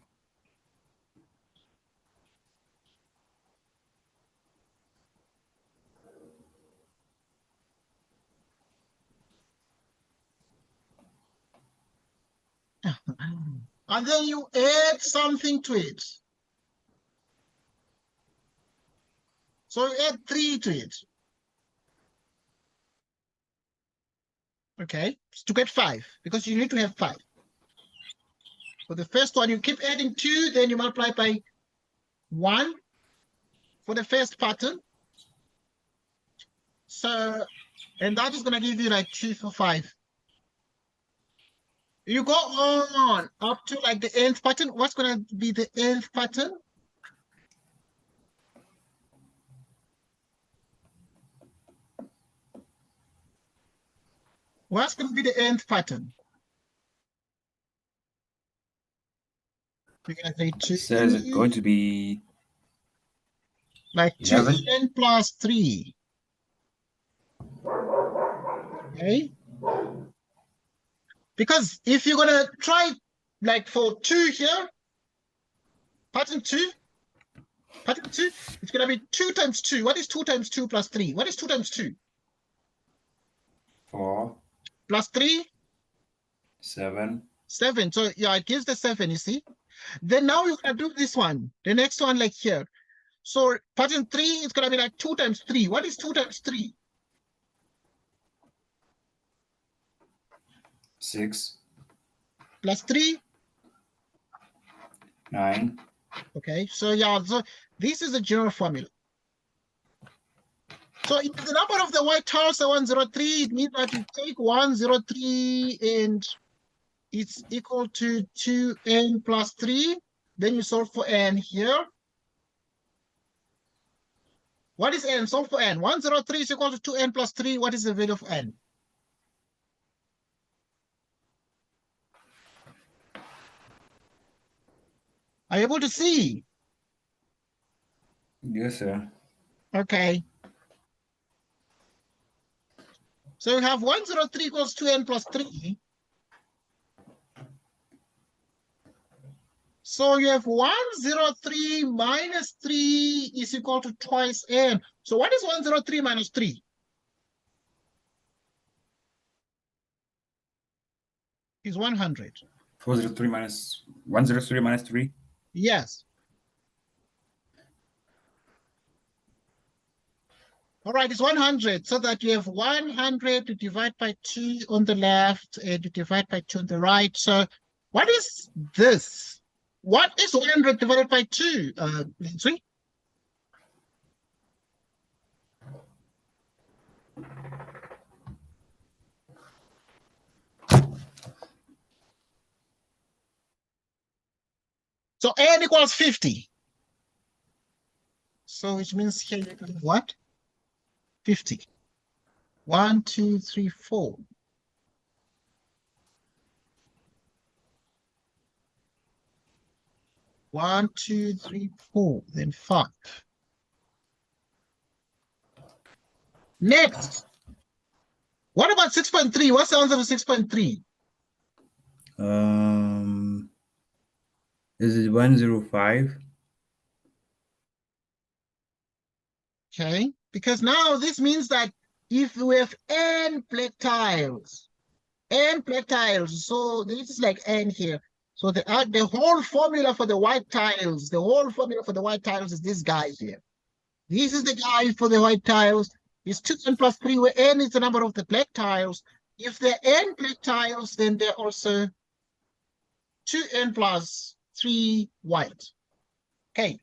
and then you add something to it. So you add 3 to it. Okay, to get 5, because you need to have 5. For the first one, you keep adding 2, then you multiply by 1 for the first pattern. So, and that is going to give you like 2 for 5. You go on up to like the nth pattern. What's going to be the nth pattern? What's going to be the nth pattern? You're going to say 2. So is it going to be like 11? 2n plus 3. Okay. Because if you're going to try like for 2 here, pattern 2, it's going to be 2 times 2. What is 2 times 2 plus 3? What is 2 times 2? 4, Plus 3? 7. 7. So yeah, it gives the 7, you see. Then now you're going to do this one. The next one like here. So pattern 3 is going to be like 2 times 3. What is 2 times 3? 6, Plus 3? 9. Okay, so yeah, so this is the general formula. So if the number of the white tiles are 103, it means that you take 103 and it's equal to 2n plus 3. Then you solve for n here. What is n? Solve for n. 103 is equal to 2n plus 3. What is the value of n? Are you able to see? Yes, sir. Okay. So you have 103 equals 2n plus 3. So you have 103 minus 3 is equal to twice n. So what is 103 minus 3? Is 100. 403 minus 103 minus 3. Yes. All right, it's 100. So that you have 100 to divide by 2 on the left and to divide by 2 on the right. So what is this? What is 100 divided by 2, Lindsay? So n equals 50. So which means here you have what? 50. 1, 2, 3, 4. One, 2, 3, 4, then 5. Next. What about 6.3? What's the answer to 6.3? Is it 105? Okay, because now this means that if we have n black tiles, so this is like n here. So the whole formula for the white tiles, is this guy here. This is the guy for the white tiles. It's 2n plus 3, where n is the number of the black tiles. If there are n black tiles, then there are also 2n plus 3 white. Okay.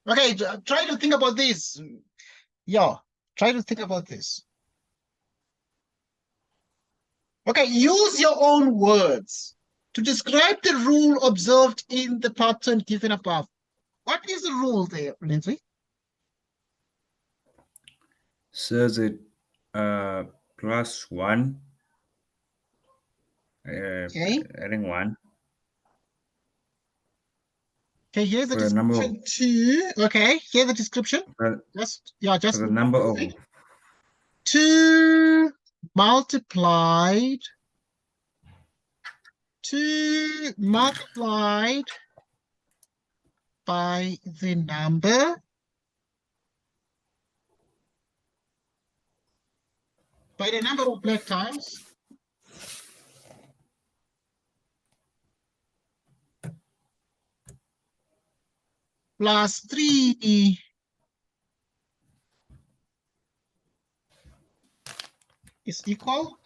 Okay, try to think about this. Yeah, try to think about this. Okay, use your own words to describe the rule observed in the pattern given above. What is the rule there, Lindsay? Says it plus 1. Okay. Adding 1. Okay, here's the For the number description too. Okay, here's the description. for Just the number of 2 multiplied by the number of black tiles plus 3 is equal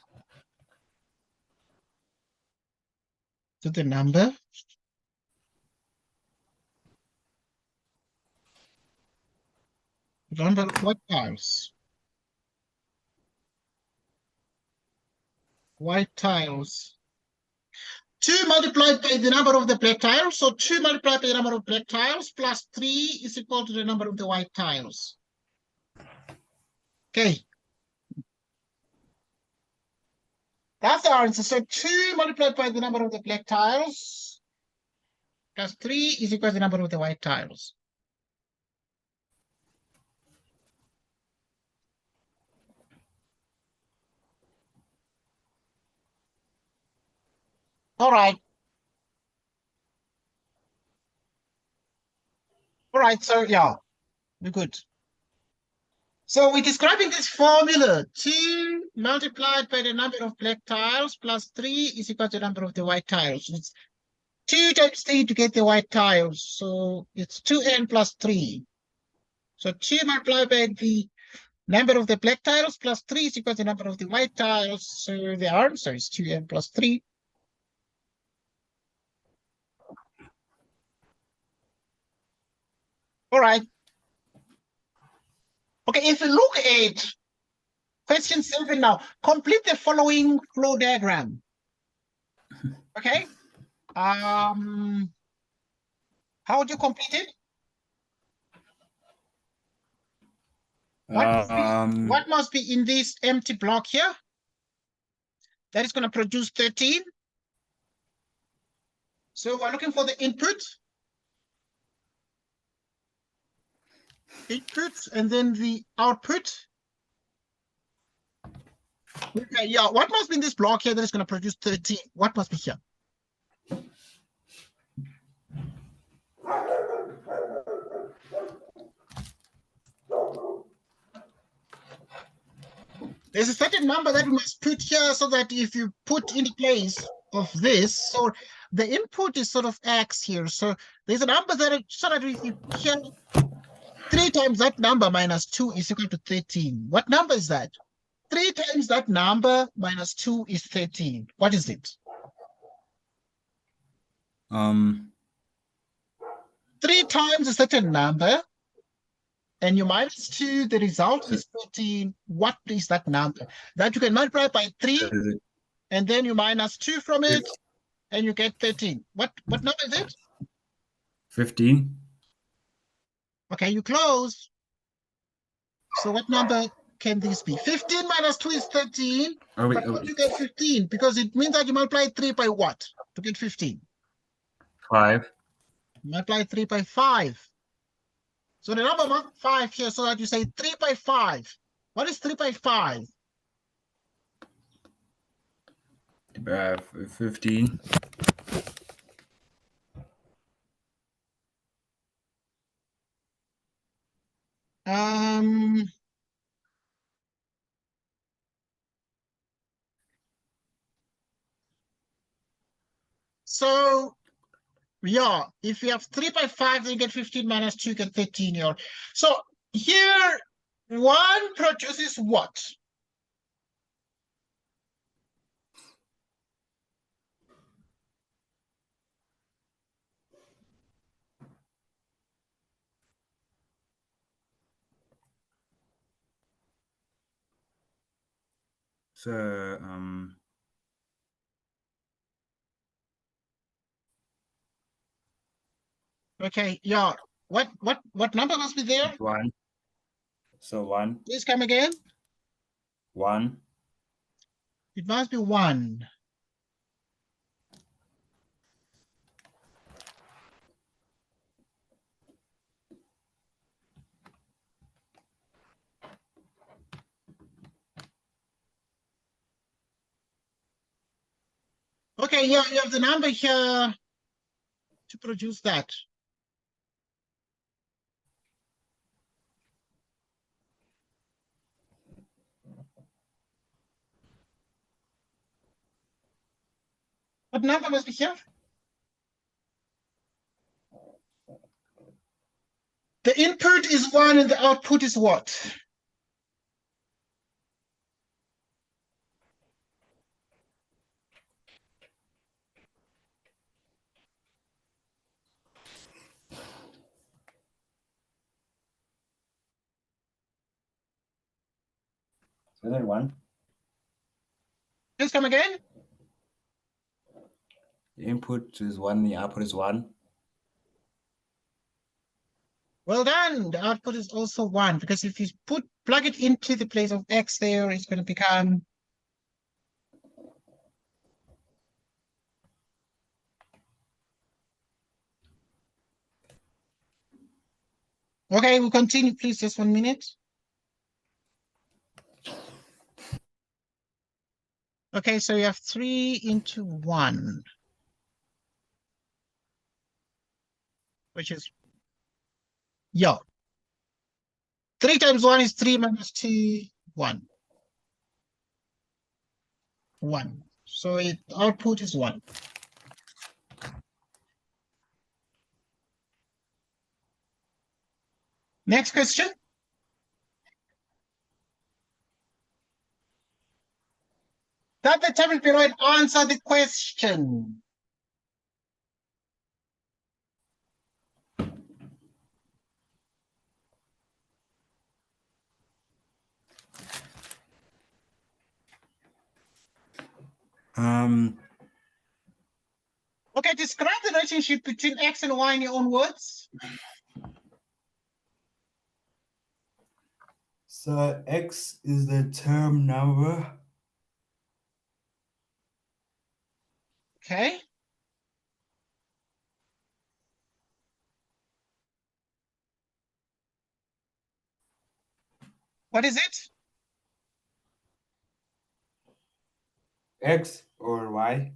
to the number of white tiles. White tiles. 2 multiplied by the number of the black tiles. So 2 multiplied by the number of black tiles plus 3 is equal to the number of the white tiles. Okay. That's the answer. So 2 multiplied by the number of the black tiles plus 3 is equal to the number of the white tiles. All right. All right, so yeah, we're good. So we're describing this formula. 2 multiplied by the number of black tiles plus 3 is equal to the number of the white tiles. It's 2 times 3 to get the white tiles. So it's 2n plus 3. So 2 multiplied by the number of the black tiles plus 3 is equal to the number of the white tiles. So the answer is 2n plus 3. All right. Okay, if you look at question 7 now, complete the following flow diagram. Okay. How would you complete it? What must be in this empty block here? That is going to produce 13. So we're looking for the input. And then the output. Okay, yeah. What must be in this block here that is going to produce 13? What must be here? There's a certain number that we must put here so that if you put in the place of this, so the input is sort of X here. So there's a number that so that if you here 3 times that number minus 2 is equal to 13. What number is that? 3 times that number minus 2 is 13. What is it? 3 times a certain number, and you minus 2, the result is 13. What is that number? That you can multiply by 3, and then you minus 2 from it, and you get 13. What number is it? 15. Okay, you close. So what number can this be? 15 minus 2 is 13. Oh, wait, but how do you get 15? Because it means that you multiply 3 by what to get 15? 5. Multiply 3 by 5. So the number 5 here, so that you say 3 by 5. What is 3 by 5? 15. So yeah, if you have 3 by 5, then you get 15 minus 2, you get 13 here. So here, 1 produces what? So Okay, yeah. What number must be there? 1. So 1. Please come again. 1. It must be 1. Okay, yeah, you have the number here to produce that. What number must be here? The input is 1 and the output is what? So that 1. Please come again. The input is 1, the output is 1. Well done. The output is also 1, because if you plug it into the place of X there, it's going to become okay, we'll continue, please, just 1 minute. Okay, so you have 3 into 1. which is, yeah. 3 times 1 is 3 minus 2, 1. 1. So output is 1. Next question. That the table below and answer the question. Okay, describe the relationship between X and Y in your own words. So X is the term number. Okay. What is it? X or Y?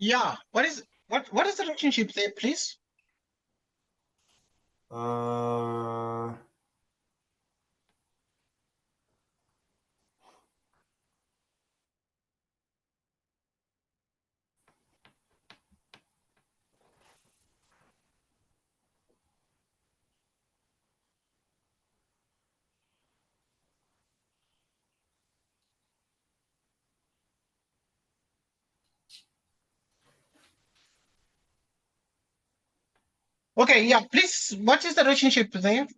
Yeah. What is the relationship there, please? Okay, yeah, please. What is the relationship there?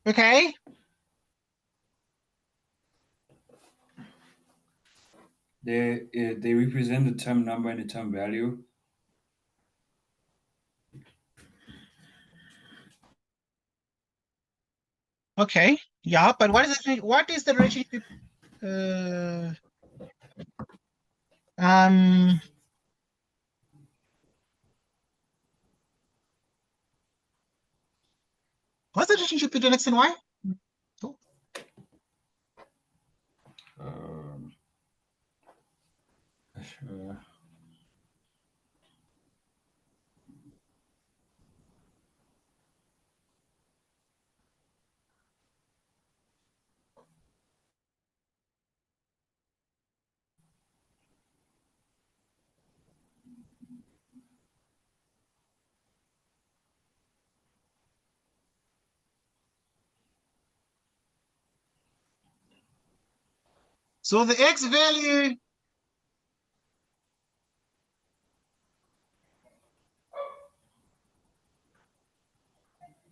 Okay. They represent the term number and the term value. Okay. Yeah, but what is the relationship? Um. What's the relationship between X and Y? Oh, Sure. so the X value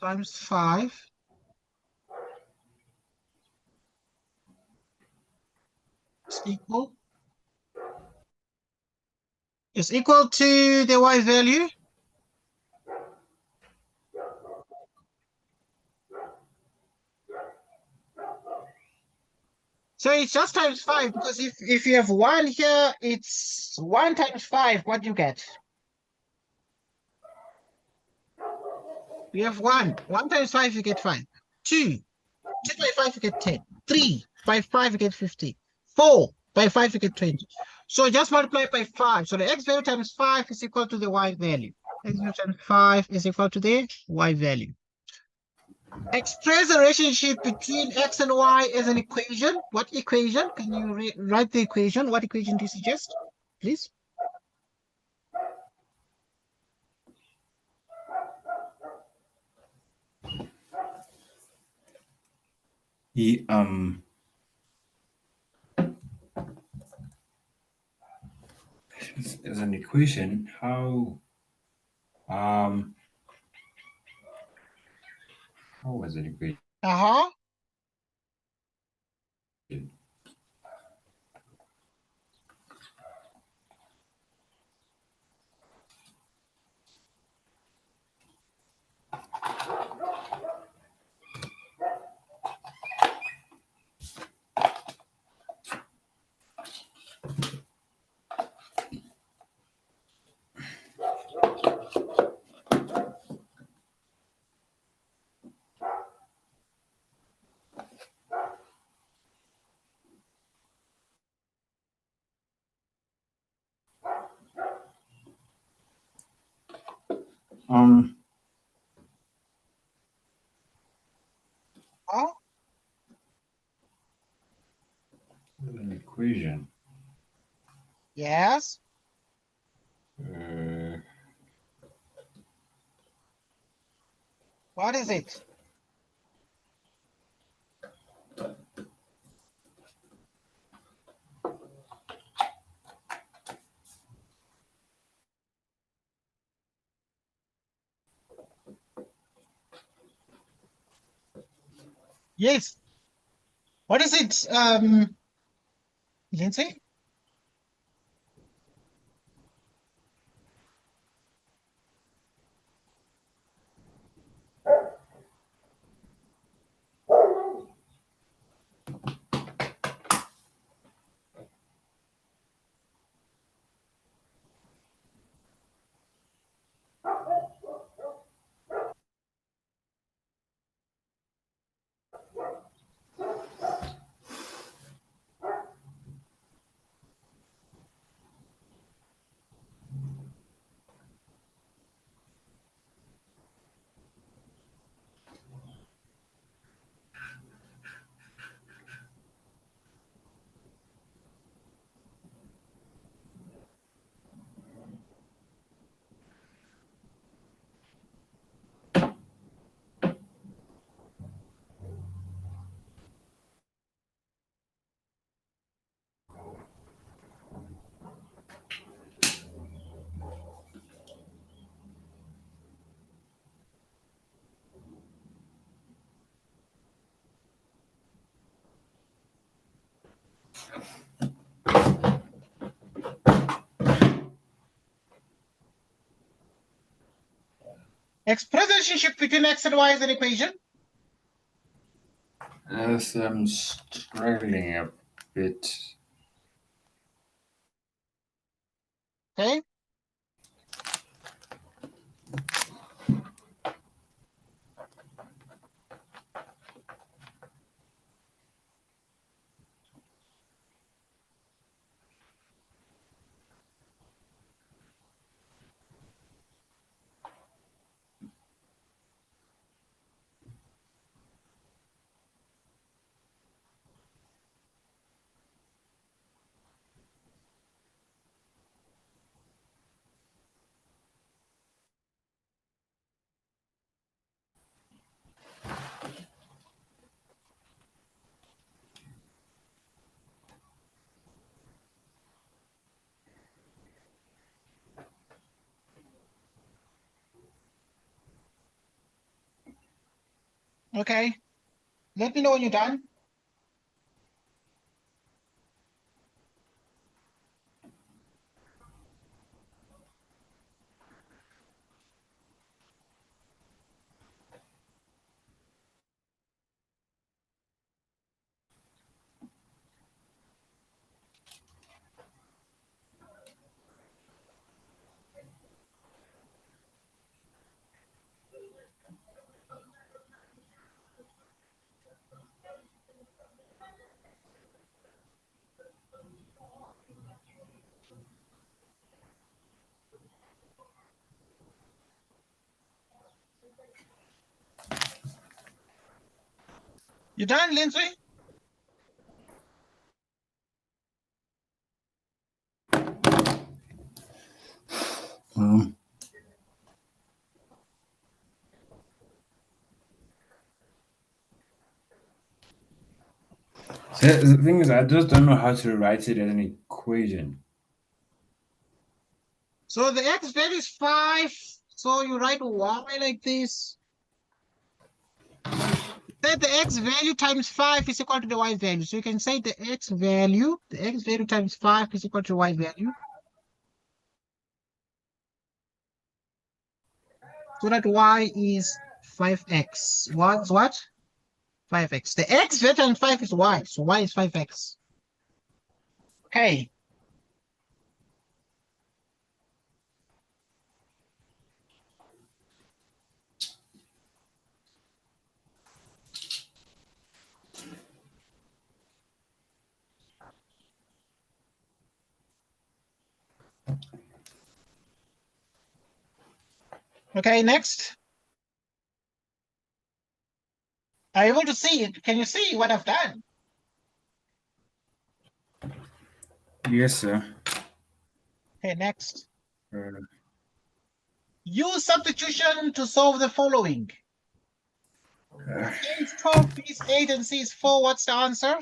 times 5 is equal to the Y value. So it's just times 5, because if you have 1 here, it's 1 times 5. What do you get? You have 1. 1 times 5, you get 5. 2. 2 by 5, you get 10. 3 by 5, you get 50. 4 by 5, you get 20. So just multiply by 5. So the X value times 5 is equal to the Y value. X value times 5 is equal to the Y value. Express the relationship between X and Y as an equation. What equation? Can you write the equation? What equation do you suggest, please? He as an equation, how was an equation? Uh-huh. Um, Oh, an equation. yes. Uh, What is it? Yes. What is it, Lindsay? Express the relationship between x and y as an equation. as I'm struggling a bit. Okay. Okay. Let me know when you're done. You done, Lindsay? Um, so the thing is, I just don't know how to write it as an equation. So the x value is 5. So you write y like this. say the x value times 5 is equal to the y value. So you can say the x value times 5 is equal to y value. So that y is 5x. Y is what? 5x. The x value times 5 is y. So y is 5x. Okay. Okay, next. Are you able to see it? Can you see what I've done? Yes, sir. Okay, next. Uh, Use substitution to solve the following. uh, A is 12, B is 8, and C is 4. What's the answer?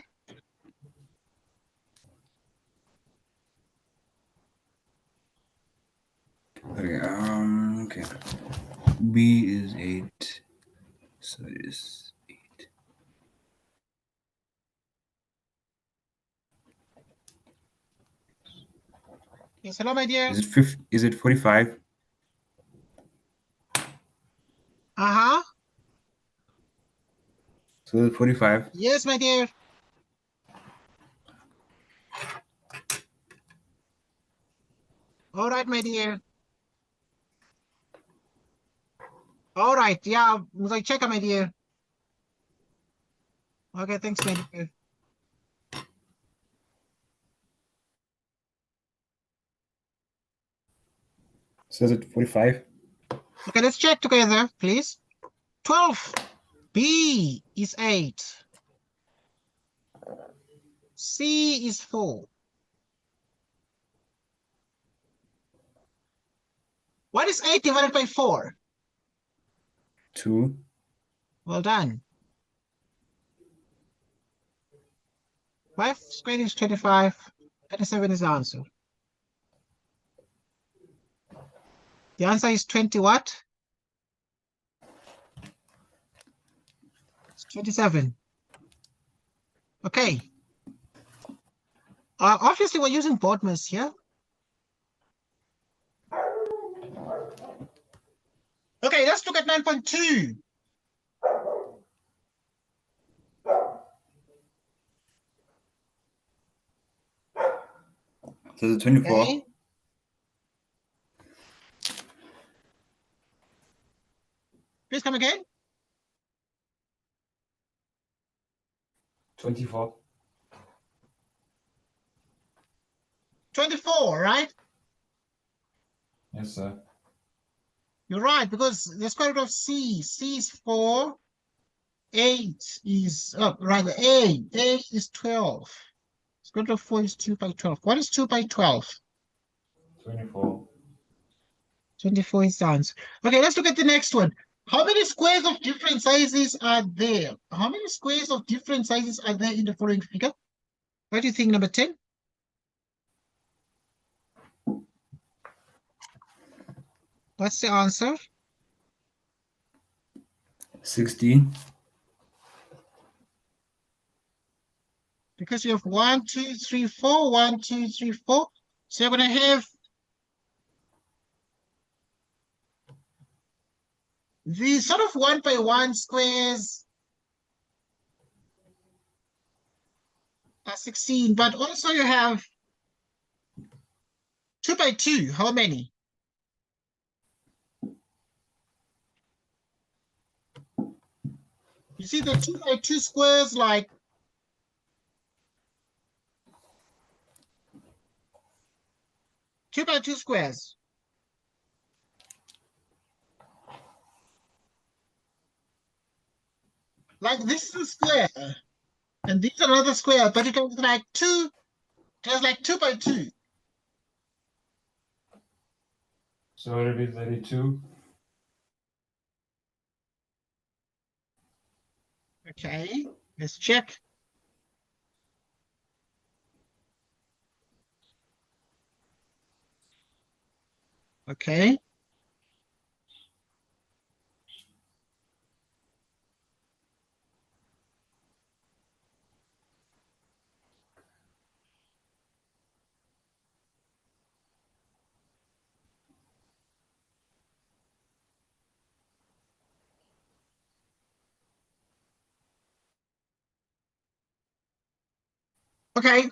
okay. Okay. B is 8. So it is 8. Yes, hello, my dear. Is it 50? Is it 45? Uh-huh. So it's 45. Yes, my dear. All right, my dear. All right, yeah, I check, my dear. Okay, thanks, my dear. So is it 45? Okay, let's check together, please. 12. B is 8. C is 4. What is 8 divided by 4? 2. Well done. 5 squared is 25. 27 is the answer. The answer is 20 what? It's 27. Okay. Obviously, we're using BODMAS here. Okay, let's look at 9.2. So is it 24? Okay. Please come again. 24. 24, right? Yes, sir. You're right, because the square root of C is 4. 8 is, rather, A is 12. Square root of 4 is 2 by 12. What is 2 by 12? 24. 24 is the answer. Okay, let's look at the next one. How many squares of different sizes are there? How many squares of different sizes are there in the following figure? What do you think, number 10? What's the answer? 16. Because you have 1, 2, 3, 4, 1, 2, 3, 4. So you're going to have the sort of 1 by 1 squares are 16, but also you have 2 by 2. How many? You see the 2 by 2 squares, like 2 by 2 squares. Like this is a square, and this is another square, but it has like 2, it has like 2 by 2. So it'll be 32. Okay, let's check. Okay. Okay,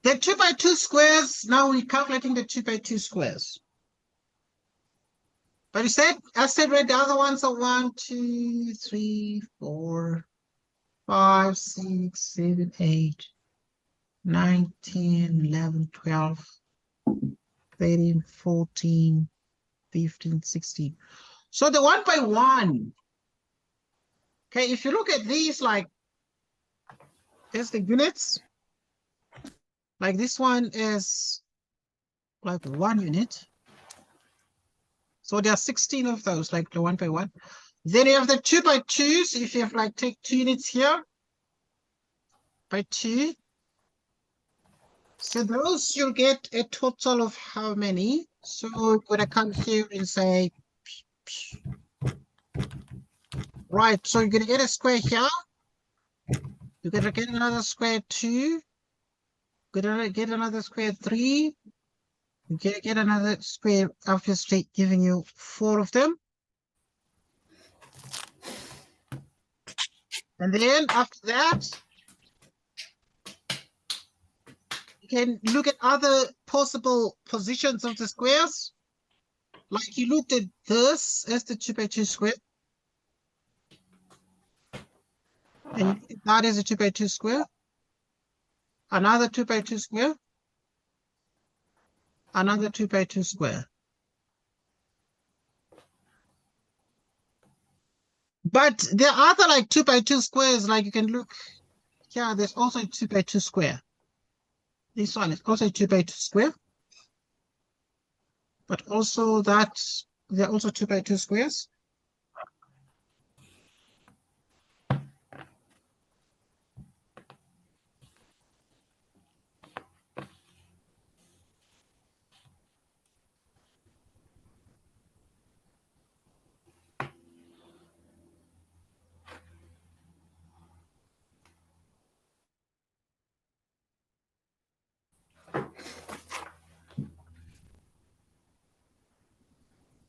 the 2 by 2 squares, now we're calculating the 2 by 2 squares. But you said, I said, right, the other ones are 1, 2, 3, 4, 5, 6, 7, 8, 9, 10, 11, 12, 13, 14, 15, 16. So the 1 by 1, okay, if you look at these, like, there's the units. Like this one is like 1 unit. So there are 16 of those, like the 1 by 1. Then you have the 2 by 2s. If you have like take 2 units here by 2. So those you'll get a total of how many? So we're gonna come here and say, right, so you're gonna get a square here. You're gonna get another square 2. You're gonna get another square 3. You're gonna get another square, obviously giving you 4 of them. And then after that, you can look at other possible positions of the squares. Like you looked at this as the 2 by 2 square. And that is a 2 by 2 square. Another 2 by 2 square. Another 2 by 2 square. But there are other like 2 by 2 squares, like you can look here, there's also a 2 by 2 square. This one is also a 2 by 2 square. But also that, there are also 2 by 2 squares.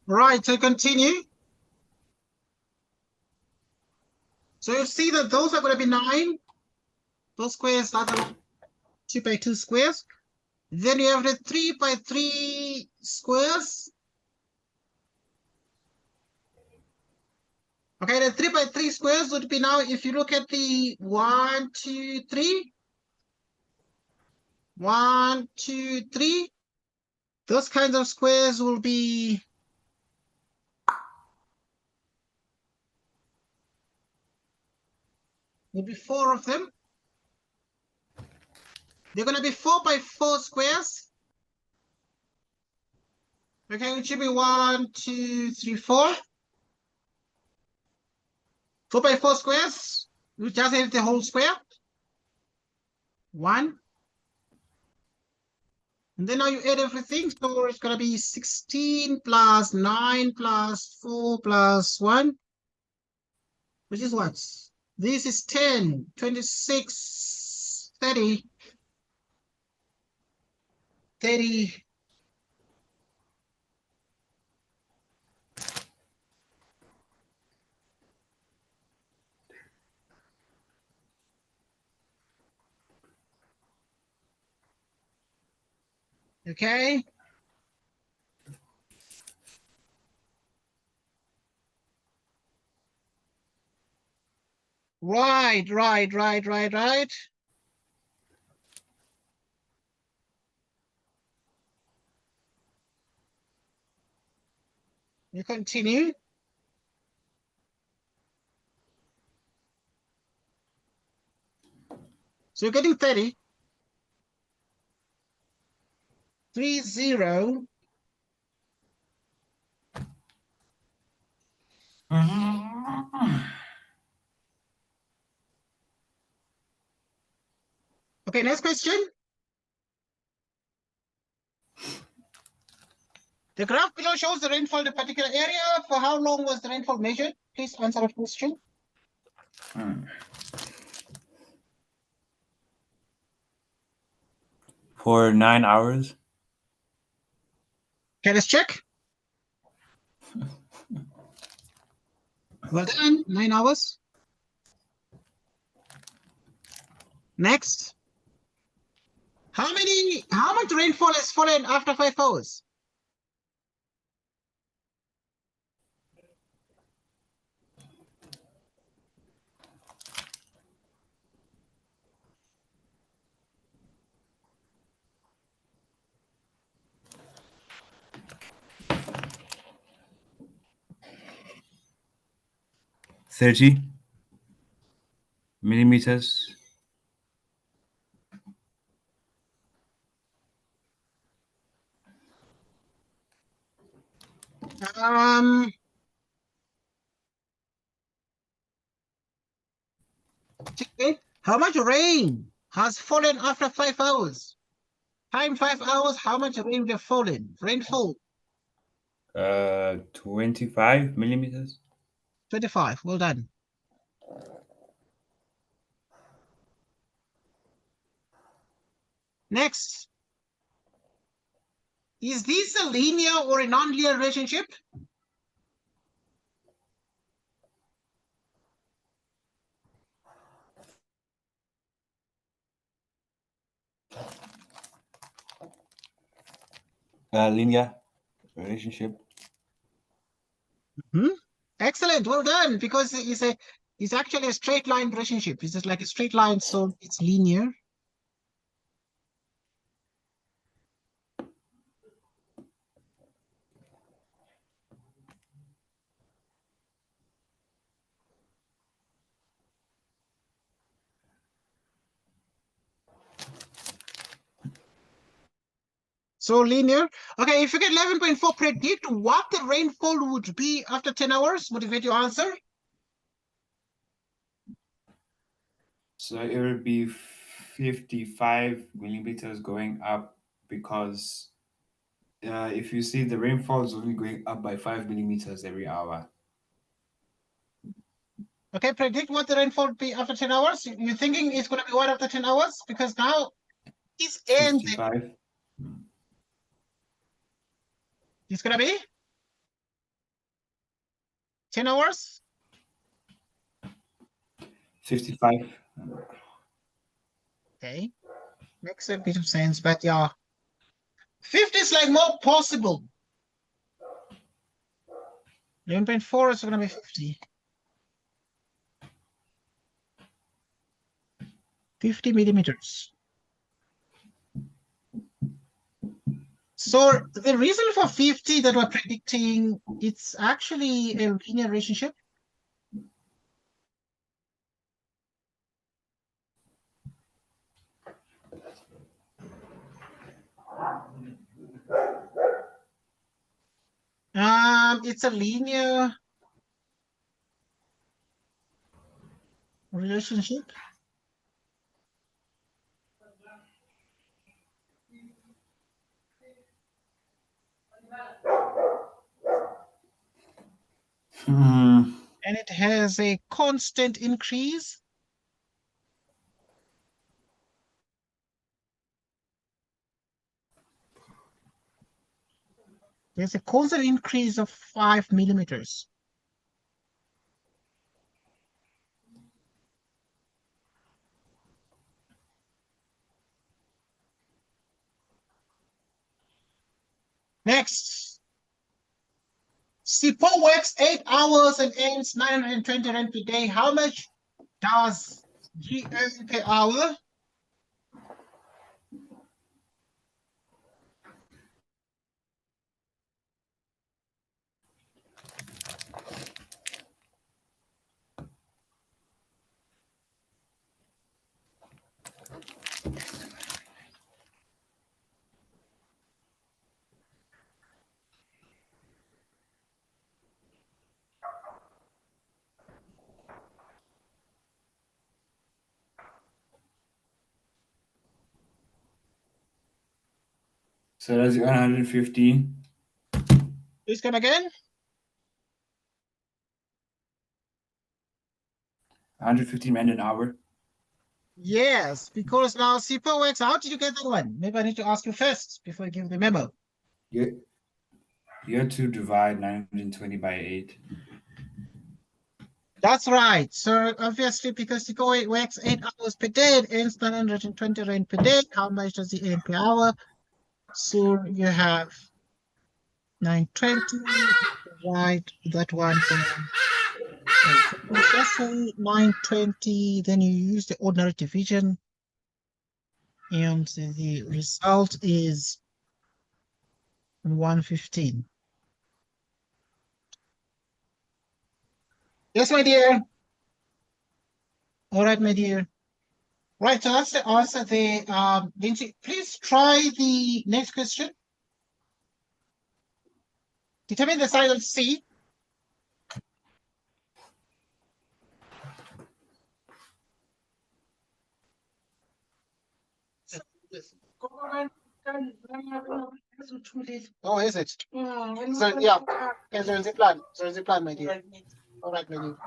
Right, so continue. So you see that those are going to be 9. Those squares are the 2 by 2 squares. Then you have the 3 by 3 squares. Okay, the 3 by 3 squares would be now, if you look at the 1, 2, 3. 1, 2, 3. Those kinds of squares will be maybe 4 of them. They're going to be 4 by 4 squares. Okay, it should be 1, 2, 3, 4. 4 by 4 squares. We just have the whole square. 1. And then now you add everything. So it's going to be 16 plus 9 plus 4 plus 1. Which is what? This is 10, 26, 30. 30. Okay. Right. You continue. So you're getting 30. 3, 0. Okay, next question. The graph below shows the rainfall in a particular area. For how long was the rainfall measured? Please answer the question. For 9 hours. Okay, let's check. Well done, 9 hours. Next. How much rainfall has fallen after 5 hours? $30 millimeters. Okay. How much rain has fallen after 5 hours? Time 5 hours, how much rain would have fallen? Rainfall, 25 millimeters. 25. Well done. Next. Is this a linear or a non-linear relationship? Linear relationship. Excellent, well done. Because it's actually a straight line relationship. It's just like a straight line, so it's linear. So linear. Okay, if you get 11.4, predict what the rainfall would be after 10 hours. Motivate your answer. So it would be 55 millimeters going up because if you see the rainfall is only going up by 5 millimeters every hour. Okay, predict what the rainfall would be after 10 hours. You're thinking it's going to be what after 10 hours? Because now it's ended. 55. It's going to be 10 hours. 55. Okay, makes a bit of sense, but yeah. 50 is like more possible. 11.4 is going to be 50. 50 millimeters. So the reason for 50 that we're predicting, it's actually a linear relationship. It's a linear relationship. Hmm. And it has a constant increase. There's a constant increase of 5 millimeters. Next. Sipo works 8 hours and earns 920 rand per day. How much does he earn per hour? So that's 115. Please come again. 115 rand an hour. Yes, because now Sipo works. How did you get that one? Maybe I need to ask you first before I give the memo. You have to divide 920 by 8. That's right. So obviously, because the go works 8 hours per day, it earns 920 rand per day. How much does he earn per hour? So you have 920, right? That one by so let's just say 920. Then you use the ordinary division, and the result is 115. Yes, my dear. All right, my dear. Right, so that's the answer there. Lindsay, please try the next question. Determine the size of C. Oh, is it? So yeah, so is the plan. So is the plan, my dear. All right, my dear.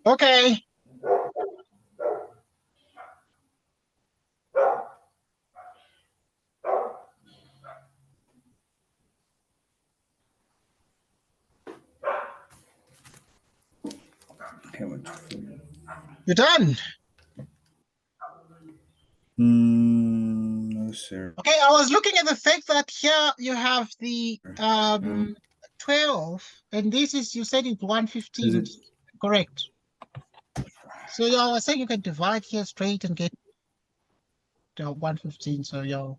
Okay. You're done. No, sir. Okay, I was looking at the fact that here you have the 12, and this is, you said it's 115. Is it? Correct. So yeah, I was saying you can divide here straight and get 115. So yeah.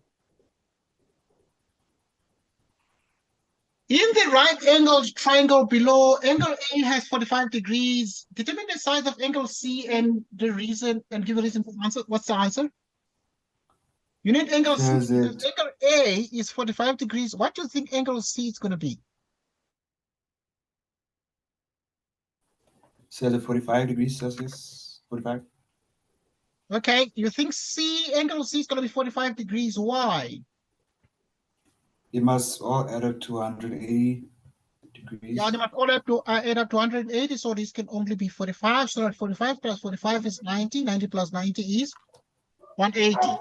In the right angled triangle below, angle A has 45 degrees. Determine the size of angle C and the reason, and give a reason for the answer. What's the answer? You need angle C Says because it. angle A is 45 degrees. What do you think angle C is going to be? Says it 45 degrees Celsius. 45. Okay, you think angle C is going to be 45 degrees. Why? It must all add up to 180 degrees. Yeah, they must all have to add up to 180, so this can only be 45. So that 45 plus 45 is 90. 90 plus 90 is 180.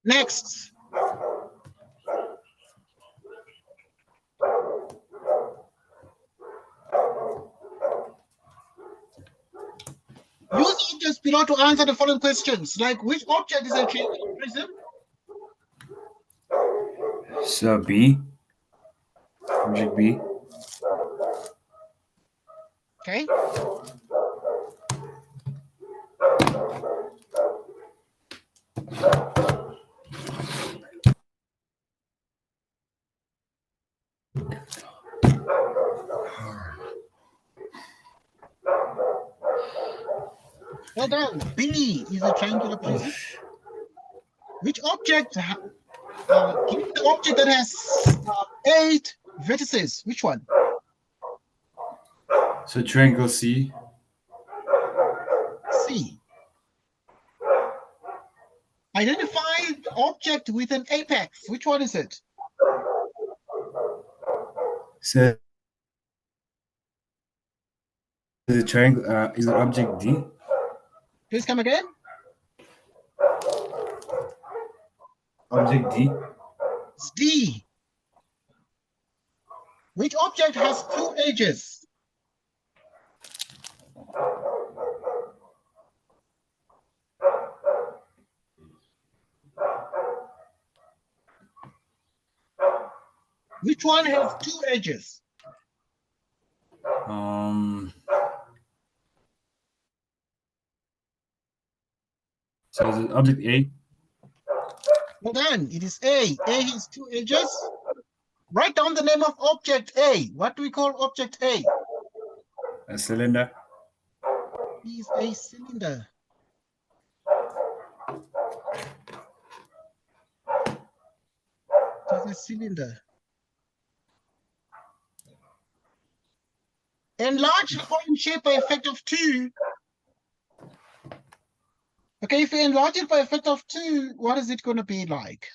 Next. Use objects below to answer the following questions. Like, which object is a triangular prism? So B. Object B. Okay. Well done. B is a triangular prism. Which object, give me the object that has 8 vertices. Which one? So triangle C. C. Identify the object with an apex. Which one is it? So the triangle is the object D. Please come again. Object D. It's D. Which object has 2 edges? Which one has 2 edges? So is it object A? Well done. It is A. A has 2 edges. Write down the name of object A. What do we call object A? A cylinder. It is a cylinder. It is a cylinder. Enlarge the following shape by a factor of 2. Okay, if you enlarge it by a factor of 2, what is it going to be like?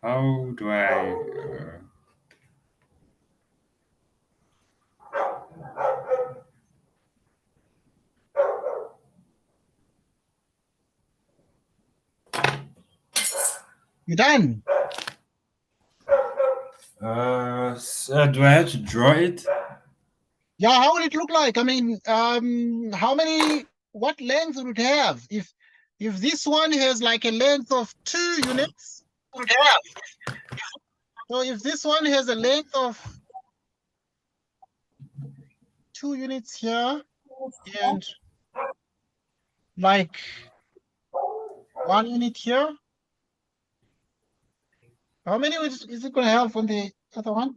How do I? You done? Do I have to draw it? Yeah, how would it look like? I mean, what length would it have? If this one has like a length of 2 units, so if this one has a length of 2 units here and like 1 unit here, how many is it going to have on the other one?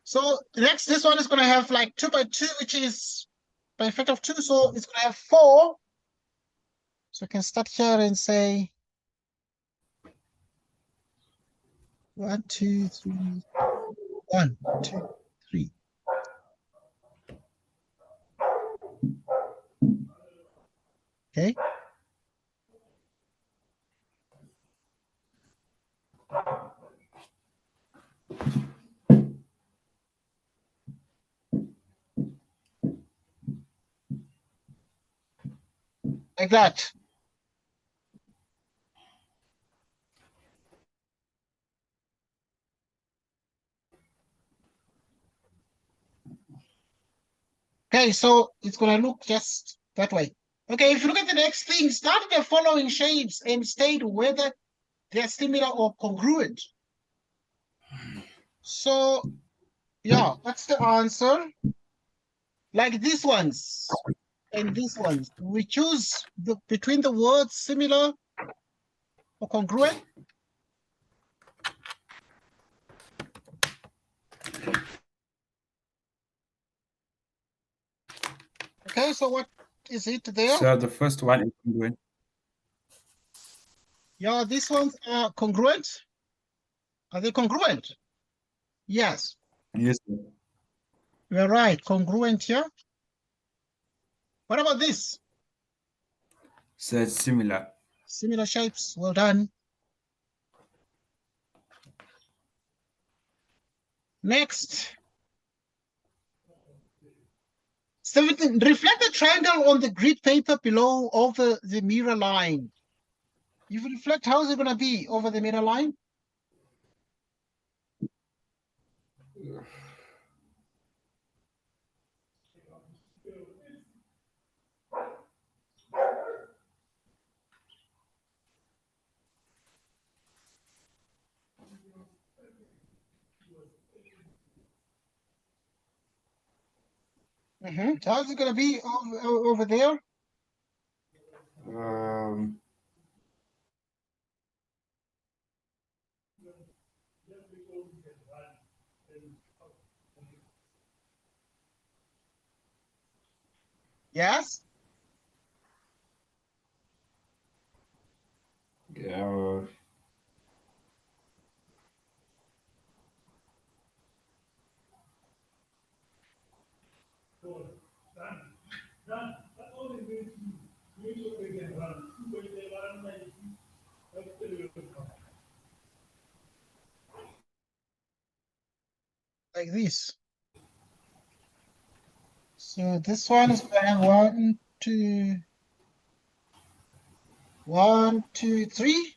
So next, this one is going to have like 2 by 2, which is by a factor of 2, so it's going to have 4. So I can start here and say 1, 2, 3, 1, 2, 3. Okay. Like that. Okay, so it's going to look just that way. Okay, if you look at the next thing, start the following shapes and state whether they're similar or congruent. So, yeah, that's the answer. Like these ones and these ones. We choose between the words similar or congruent. Okay, so what is it there? So the first one is congruent. Yeah, these ones are congruent. Are they congruent? Yes, Yes. you're right. Congruent here. What about this? So it's similar. Similar shapes. Well done. Next. 17. Reflect the triangle on the grid paper below over the mirror line. If you reflect, how is it going to be over the mirror line? So how's it going to be over there? Um, Yes. yeah. Like this. So this one is going to have 1, 2, 1, 2, 3.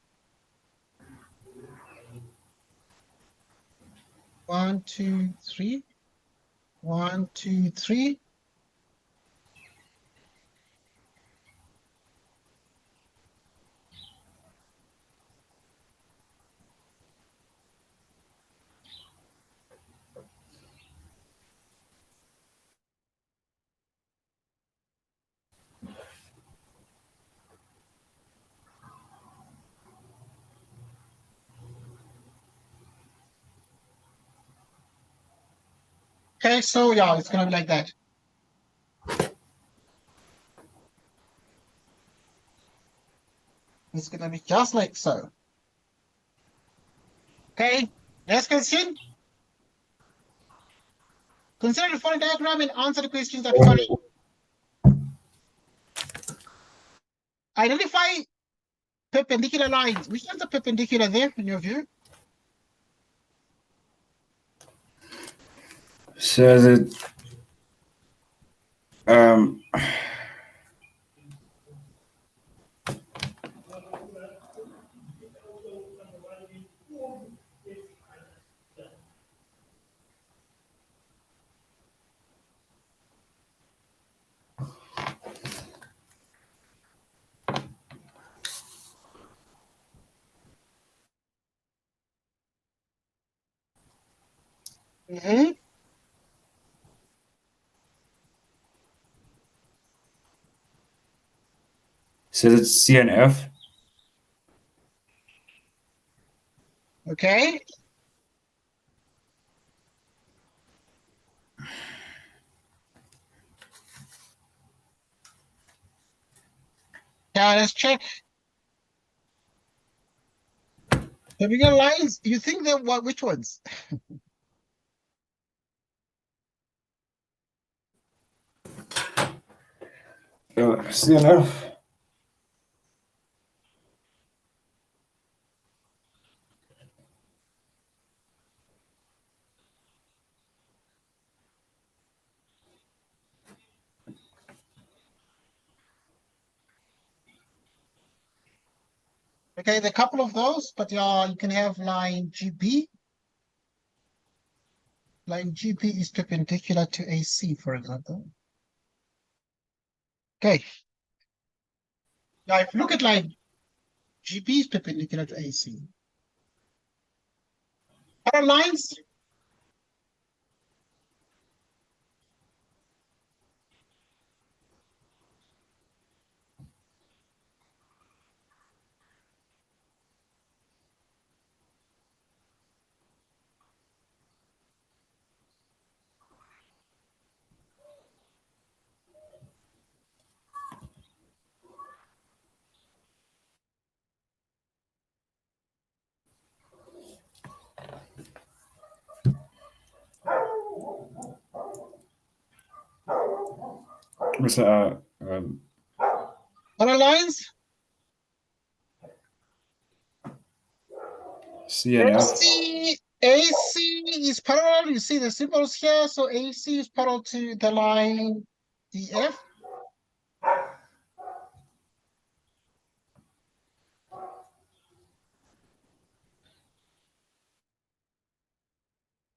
1, 2, 3. 1, 2, 3. Okay, so yeah, it's gonna be like that. It's gonna be just like so. Okay, next question. Consider the following diagram and answer the questions that follow. Identify perpendicular lines. Which ones are perpendicular there in your view? So that Mm-hmm. so that's C and F. Okay. Now let's check. Perpendicular lines. You think they're what? Which ones? C and F. Okay, there are a couple of those, but yeah, you can have line GB. Line GB is perpendicular to AC, for example. Okay. Now, if you look at line GB is perpendicular to AC. Other lines, What's other lines, C and F. AC is parallel. You see the symbols here. So AC is parallel to the line DF.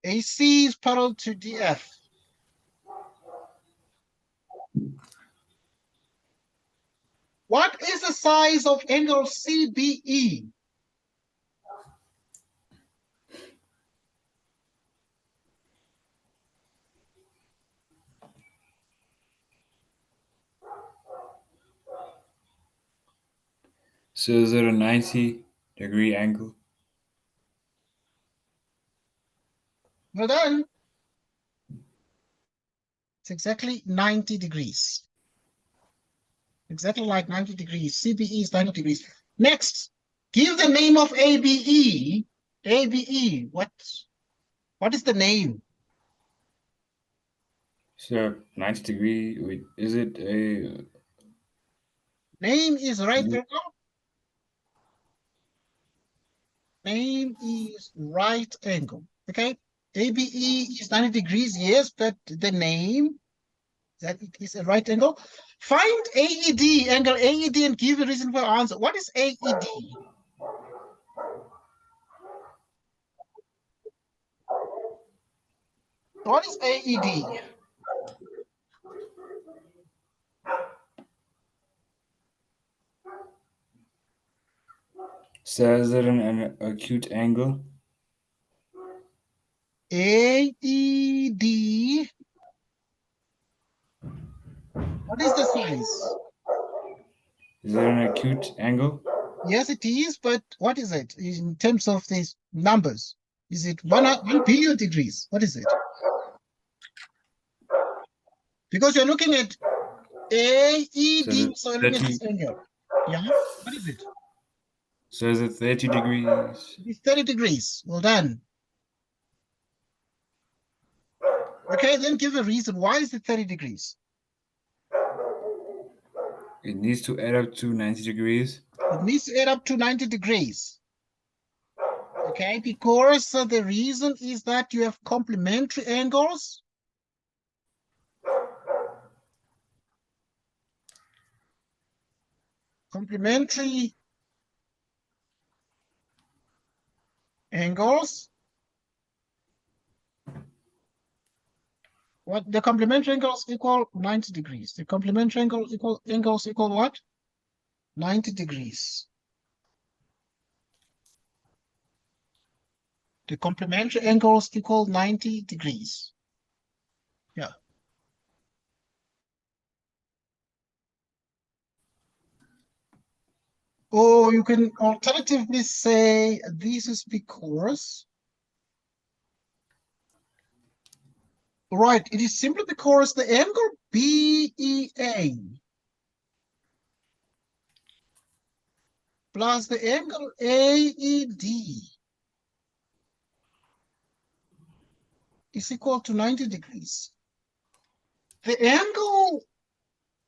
AC is parallel to DF. What is the size of angle CBE? So is it a 90-degree angle? Well done. It's exactly 90 degrees. Exactly like 90 degrees. CBE is 90 degrees. Next, give the name of ABE. ABE, what is the name? So 90-degree. Wait, is it a? Name is right angle. Name is right angle. Okay. ABE is 90 degrees, yes, but the name that it is a right angle. Find AED, angle AED, and give a reason for answer. What is AED? What is AED? So is it an acute angle? AED. What is the size? Is it an acute angle? Yes, it is, but what is it in terms of these numbers? Is it 1 billion degrees? What is it? Because you're looking at AED, so you're looking at 30 this angle. Yeah, what is it? So is it 30 degrees? It's 30 degrees. Well done. Okay, then give a reason. Why is it 30 degrees? It needs to add up to 90 degrees. It needs to add up to 90 degrees. Okay, because the reason is that you have complementary angles. Complementary angles. What the complementary angles equal 90 degrees. The complementary angles equal what? 90 degrees. The complementary angles equal 90 degrees. Yeah. Or you can alternatively say this is because, right, it is simply because the angle BEA plus the angle AED is equal to 90 degrees. The angle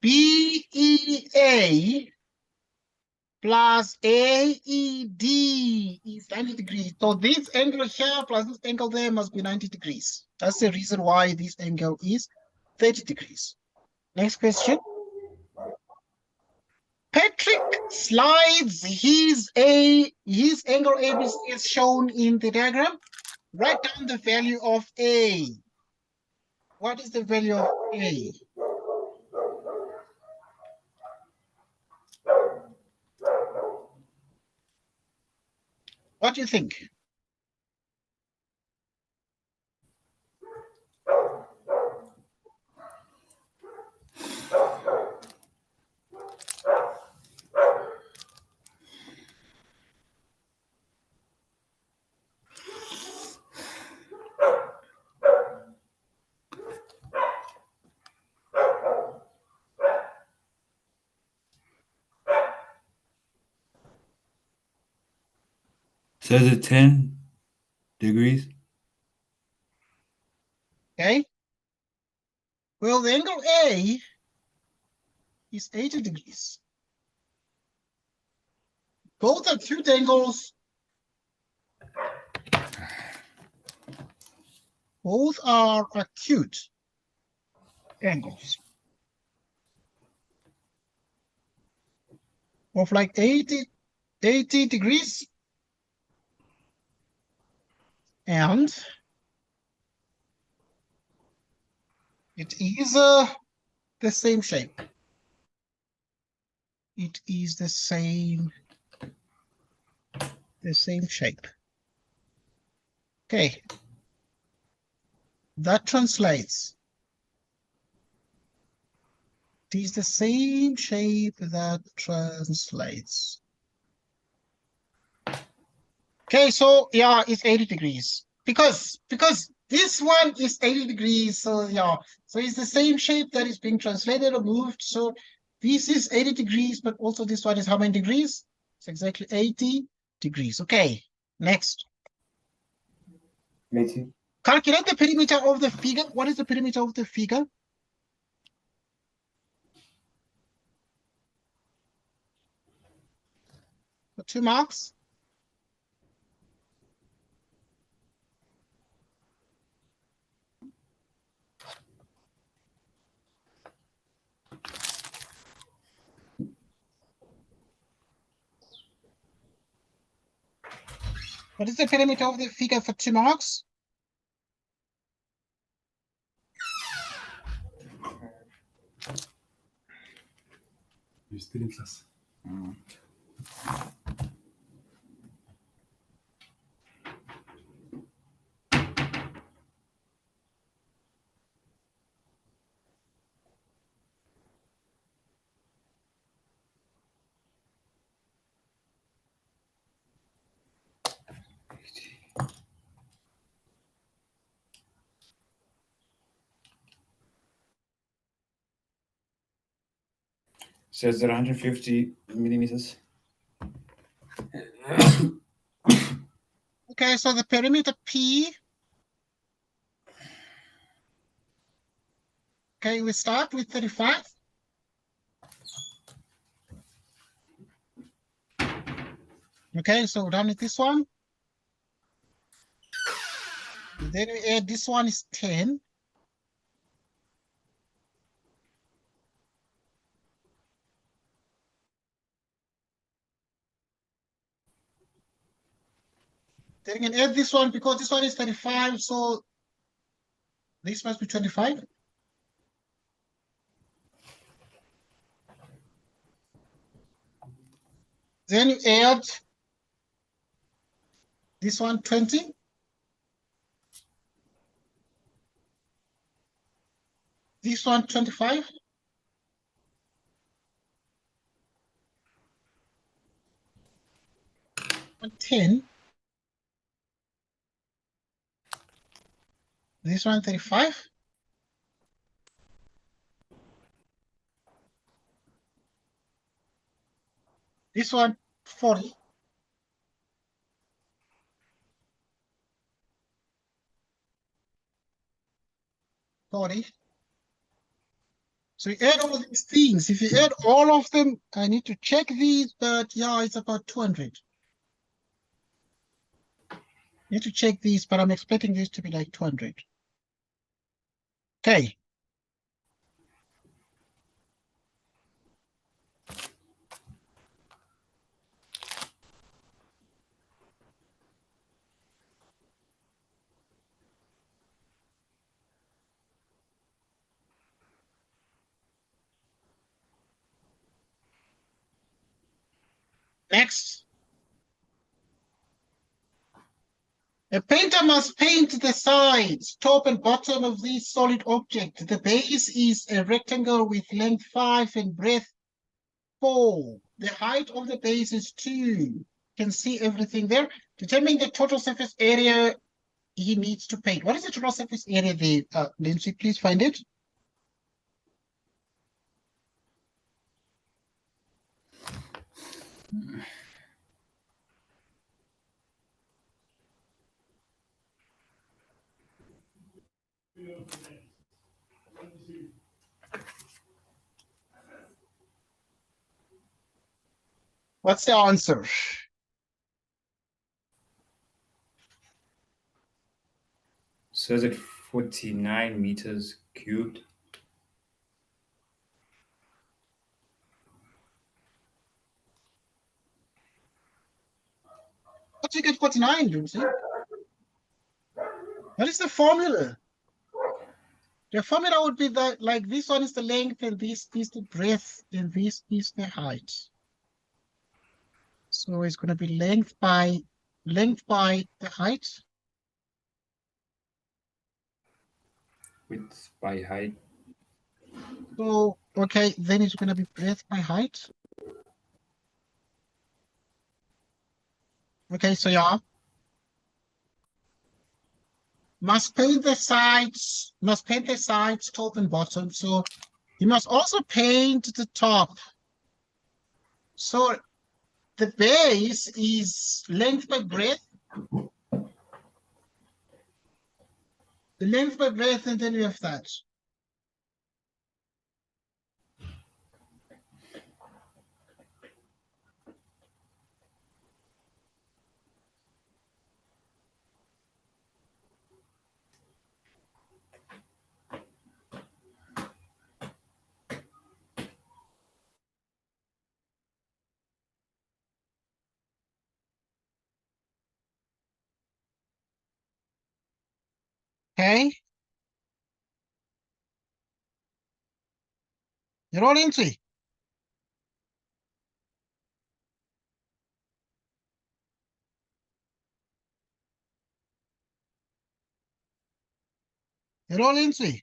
BEA plus AED is 90 degrees. So this angle here plus this angle there must be 90 degrees. That's the reason why this angle is 30 degrees. Next question. Patrick slides his angle ABC is shown in the diagram. Write down the value of A. What is the value of A? What do you think? Says it 10 degrees. Okay. Well, the angle A is 80 degrees. Both acute angles. Both are acute angles of like 80 degrees. And it is the same shape. It is the same shape. Okay. That translates. It is the same shape that translates. Okay, so yeah, it's 80 degrees. Because this one is 80 degrees, so yeah. So it's the same shape that is being translated or moved. So this is 80 degrees, but also this one is how many degrees? It's exactly 80 degrees. Okay, next. 80. Calculate the perimeter of the figure. What is the perimeter of the figure? For 2 marks. What is the perimeter of the figure for 2 marks? You're still in class. So is it 150 millimeters? Okay, so the perimeter P. Okay, we start with 35. Okay, so we're done with this one. And then we add this one is 10. Then we can add this one because this one is 35, so this must be 25. Then you add this one 20. This one 25. And 10. This one 35. This one 40. So you add all these things. If you add all of them, I need to check these, but yeah, it's about 200. Need to check these, but I'm expecting this to be like 200. Okay. Next. A painter must paint the sides, top and bottom of this solid object. The base is a rectangle with length 5 and breadth 4. The height of the base is 2. You can see everything there. Determine the total surface area he needs to paint. What is the total surface area there? Lindsay, please find it. What's the answer? So is it 49 meters cubed? What do you get 49, Lindsay? What is the formula? The formula would be that like this one is the length and this is the breadth and this is the height. So it's going to be length by the height. Width by height. So, okay, then it's going to be breadth by height. Okay, so yeah. Must paint the sides, top and bottom. So you must also paint the top. So the base is length by breadth. The length by breadth, and then we have that. Okay. You're all into it. You're all into it.